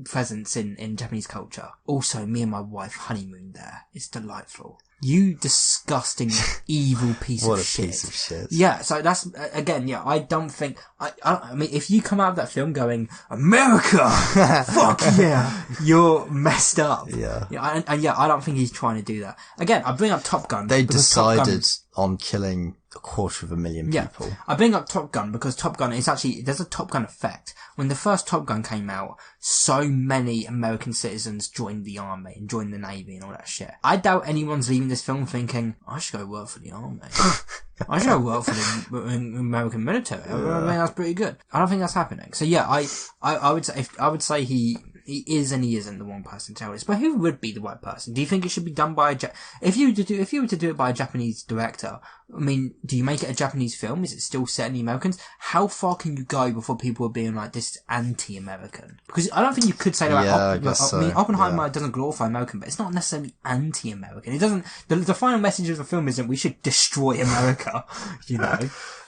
presence in Japanese culture. Also, me and my wife honeymooned there. It's delightful. You disgusting, evil piece of shit. What a piece of shit. Yeah, so that's, again, I don't think, I mean, if you come out of that film going, America! Fuck yeah! You're messed up. Yeah. And I don't think he's trying to do that. Again, I bring up Top Gun. They decided on killing 250,000 people. I bring up Top Gun because Top Gun is actually, there's a Top Gun effect. When the first Top Gun came out, so many American citizens joined the army and joined the navy and all that shit. I doubt anyone's leaving this film thinking, I should go work for the army. I should go work for the American military. I mean, that's pretty good. I don't think that's happening. So yeah, I would say he is and he isn't the one person to tell this. But who would be the right person? Do you think it should be done by if you were to do it by a Japanese director? I mean, do you make it a Japanese film? Is it still set in the Americans? How far can you go before people are being like, this is anti-American? Because I don't think you could say that. I mean, Oppenheimer doesn't glorify American, but it's not necessarily anti-American. It doesn't. The final message of the film isn't we should destroy America. You know.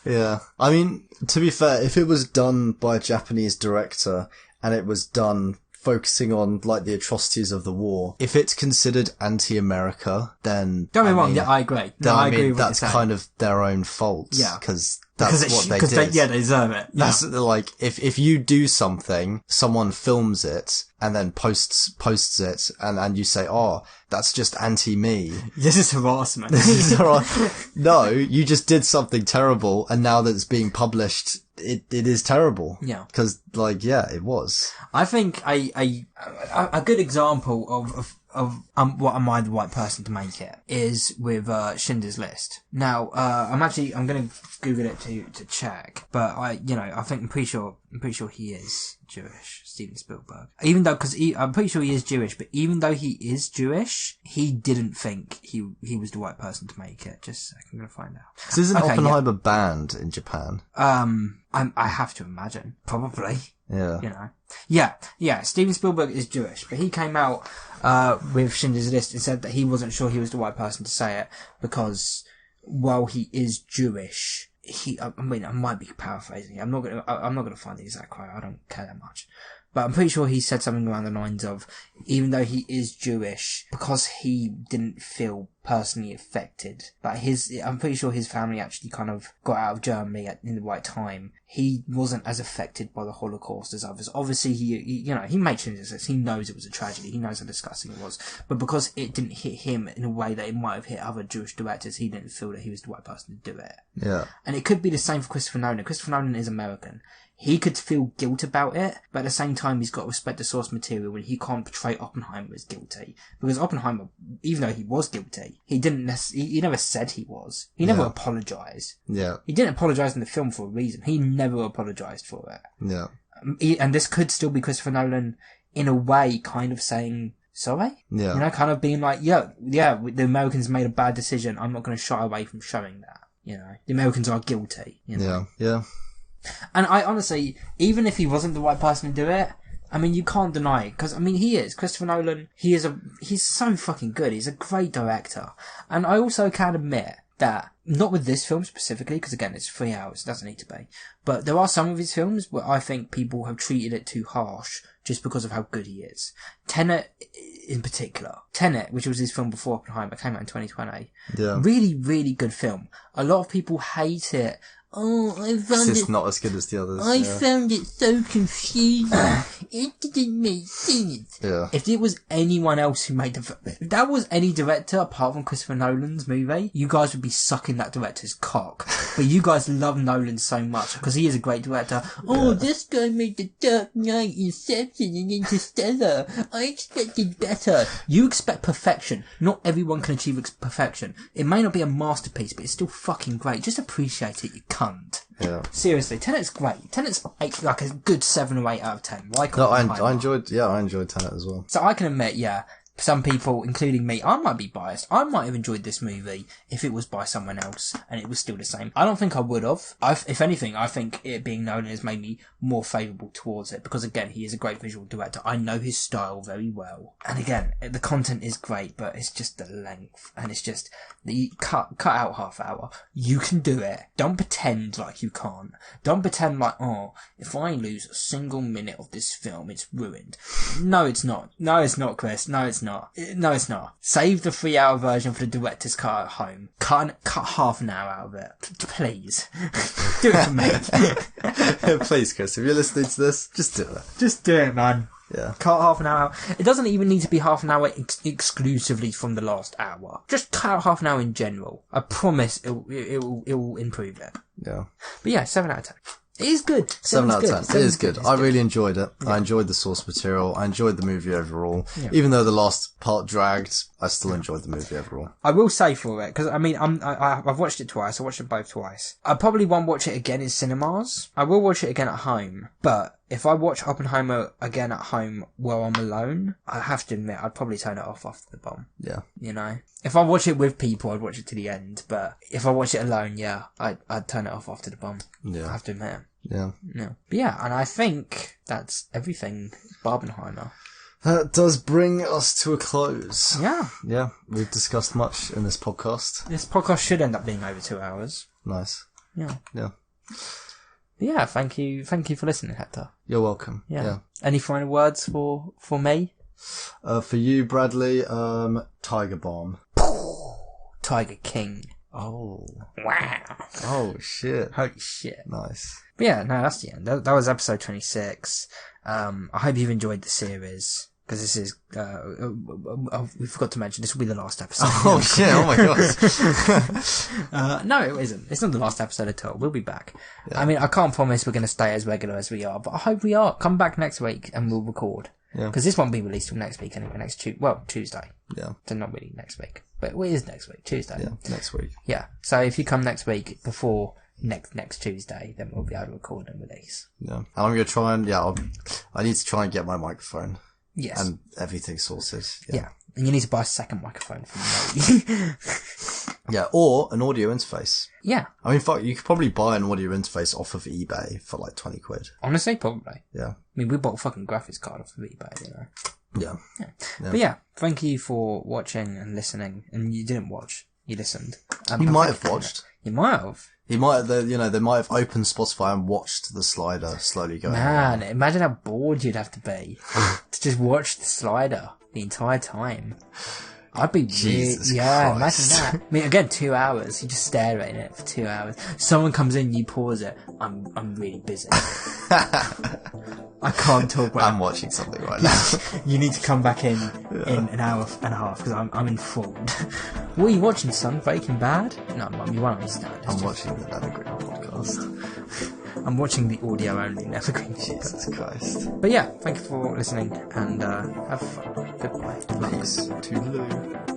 Yeah. I mean, to be fair, if it was done by a Japanese director and it was done focusing on like the atrocities of the war, if it's considered anti-America, then don't be wrong. Yeah, I agree. I agree with that's kind of their own fault. Yeah, because that's what they did. They deserve it. Yeah. That's like if you do something, someone films it and then posts it, and you say, "Oh, that's just anti-me." This is harassment. No, you just did something terrible, and now that it's being published, it is terrible. Yeah, because it was. I think a good example of what am I the right person to make it is with Schindler's List. Now, I'm going to Google it to check, but I'm pretty sure he is Jewish, Steven Spielberg. Even though, I'm pretty sure he is Jewish, but even though he is Jewish, he didn't think he was the right person to make it. Just a second, I'm going to find out. So isn't Oppenheimer banned in Japan? I have to imagine. Probably. Yeah. You know? Yeah. Steven Spielberg is Jewish, but he came out with Schindler's List and said that he wasn't sure he was the right person to say it because while he is Jewish, I might be paraphrasing. I'm not gonna find the exact quote. I don't care that much. But I'm pretty sure he said something around the lines of, even though he is Jewish, because he didn't feel personally affected, but I'm pretty sure his family actually kind of got out of Germany in the right time. He wasn't as affected by the Holocaust as others. Obviously, he made changes. He knows it was a tragedy. He knows how disgusting it was. But because it didn't hit him in a way that it might have hit other Jewish directors, he didn't feel that he was the right person to do it. Yeah. And it could be the same for Christopher Nolan. Christopher Nolan is American. He could feel guilt about it, but at the same time, he's got to respect the source material and he can't portray Oppenheimer as guilty. Because Oppenheimer, even though he was guilty, he never said he was. He never apologised. Yeah. He didn't apologise in the film for a reason. He never apologised for it. Yeah. And this could still be Christopher Nolan, in a way, kind of saying sorry? Yeah. You know, kind of being like, yeah, the Americans made a bad decision. I'm not going to shy away from showing that. You know, the Americans are guilty. You know? Yeah. And I honestly, even if he wasn't the right person to do it, I mean, you can't deny it. Because, I mean, he is. Christopher Nolan, he's so fucking good. He's a great director. And I also can admit that, not with this film specifically, because again, it's 3 hours, it doesn't need to be. But there are some of his films where I think people have treated it too harsh just because of how good he is. Tenet, in particular. Tenet, which was his film before Oppenheimer, came out in 2020. Yeah. Really, really good film. A lot of people hate it. Oh, I found it's not as good as the others. I found it so confusing. It didn't make sense. Yeah. If it was anyone else who made if that was any director apart from Christopher Nolan's movie, you guys would be sucking that director's cock. But you guys love Nolan so much because he is a great director. Oh, this guy made The Dark Knight, Inception, and Interstellar. I expected better. You expect perfection. Not everyone can achieve perfection. It may not be a masterpiece, but it's still fucking great. Just appreciate it, you cunt. Yeah. Seriously, Tenet's great. Tenet's like a good 7 or 8 out of 10. Why can't I enjoyed Tenet as well. So I can admit, some people, including me, I might be biased. I might have enjoyed this movie if it was by someone else and it was still the same. I don't think I would have. If anything, I think it being Nolan has made me more favourable towards it because, again, he is a great visual director. I know his style very well. And again, the content is great, but it's just the length. And it's just, you cut out half hour. You can do it. Don't pretend like you can't. Don't pretend like, oh, if I lose a single minute of this film, it's ruined. No, it's not. No, it's not, Chris. No, it's not. No, it's not. Save the 3-hour version for the director's cut at home. Cut half an hour out of it. Please. Do it for me. Please, Chris, if you're listening to this, just do it. Just do it, man. Yeah. Cut half an hour out. It doesn't even need to be half an hour exclusively from the last hour. Just cut out half an hour in general. I promise it will improve it. Yeah. But 7 out of 10. It is good. 7 out of 10. It is good. I really enjoyed it. Yeah. I enjoyed the source material. I enjoyed the movie overall. Yeah. Even though the last part dragged, I still enjoyed the movie overall. I will say for it, because I mean, I've watched it twice. I watched them both twice. I probably won't watch it again in cinemas. I will watch it again at home. But if I watch Oppenheimer again at home while I'm alone, I have to admit, I'd probably turn it off after the bomb. Yeah. You know? If I watch it with people, I'd watch it to the end. But if I watch it alone, I'd turn it off after the bomb. Yeah. I have to admit. Yeah. Yeah. But and I think that's everything Barbenheimer. That does bring us to a close. Yeah. Yeah. We've discussed much in this podcast. This podcast should end up being over 2 hours. Nice. Yeah. Yeah. Yeah, thank you for listening, Hector. You're welcome. Yeah. Any final words for me? For you, Bradley, Tiger Bomb. Tiger King. Oh. Wow. Oh, shit. Holy shit. Nice. But that's the end. That was episode 26. I hope you've enjoyed the series. Because this is, we forgot to mention, this will be the last episode. Oh shit, oh my god. No, it isn't. It's not the last episode at all. We'll be back. Yeah. I mean, I can't promise we're going to stay as regular as we are, but I hope we are. Come back next week and we'll record. Yeah. Because this won't be released till next week anyway, Tuesday. Yeah. So not really next week. But it is next week, Tuesday. Yeah, next week. Yeah. So if you come next week before next Tuesday, then we'll be able to record and release. Yeah. And I'm going to try and, I need to try and get my microphone. Yes. And everything sorted. Yeah. And you need to buy a second microphone from me. Yeah, or an audio interface. Yeah. I mean, fuck, you could probably buy an audio interface off of eBay for like 20 quid. Honestly, probably. Yeah. I mean, we bought a fucking graphics card off of eBay, you know. Yeah. But yeah, thank you for watching and listening. And you didn't watch, you listened. You might have watched. You might have. They might have opened Spotify and watched the slider slowly go. Man, imagine how bored you'd have to be to just watch the slider the entire time. I'd be Jesus yeah, Christ. imagine that. I mean, again, 2 hours. You just stare at it for 2 hours. Someone comes in, you pause it. I'm really busy. I can't talk right I'm watching something right now. You need to come back in an hour and a half because I'm informed. What are you watching, son? Breaking Bad? No, Mum, you won't understand. I'm watching the Nethergreen podcast. I'm watching the audio only Nethergreen. Jesus Christ. But yeah, thank you for listening and have fun. Goodbye. Peace. Toodaloo.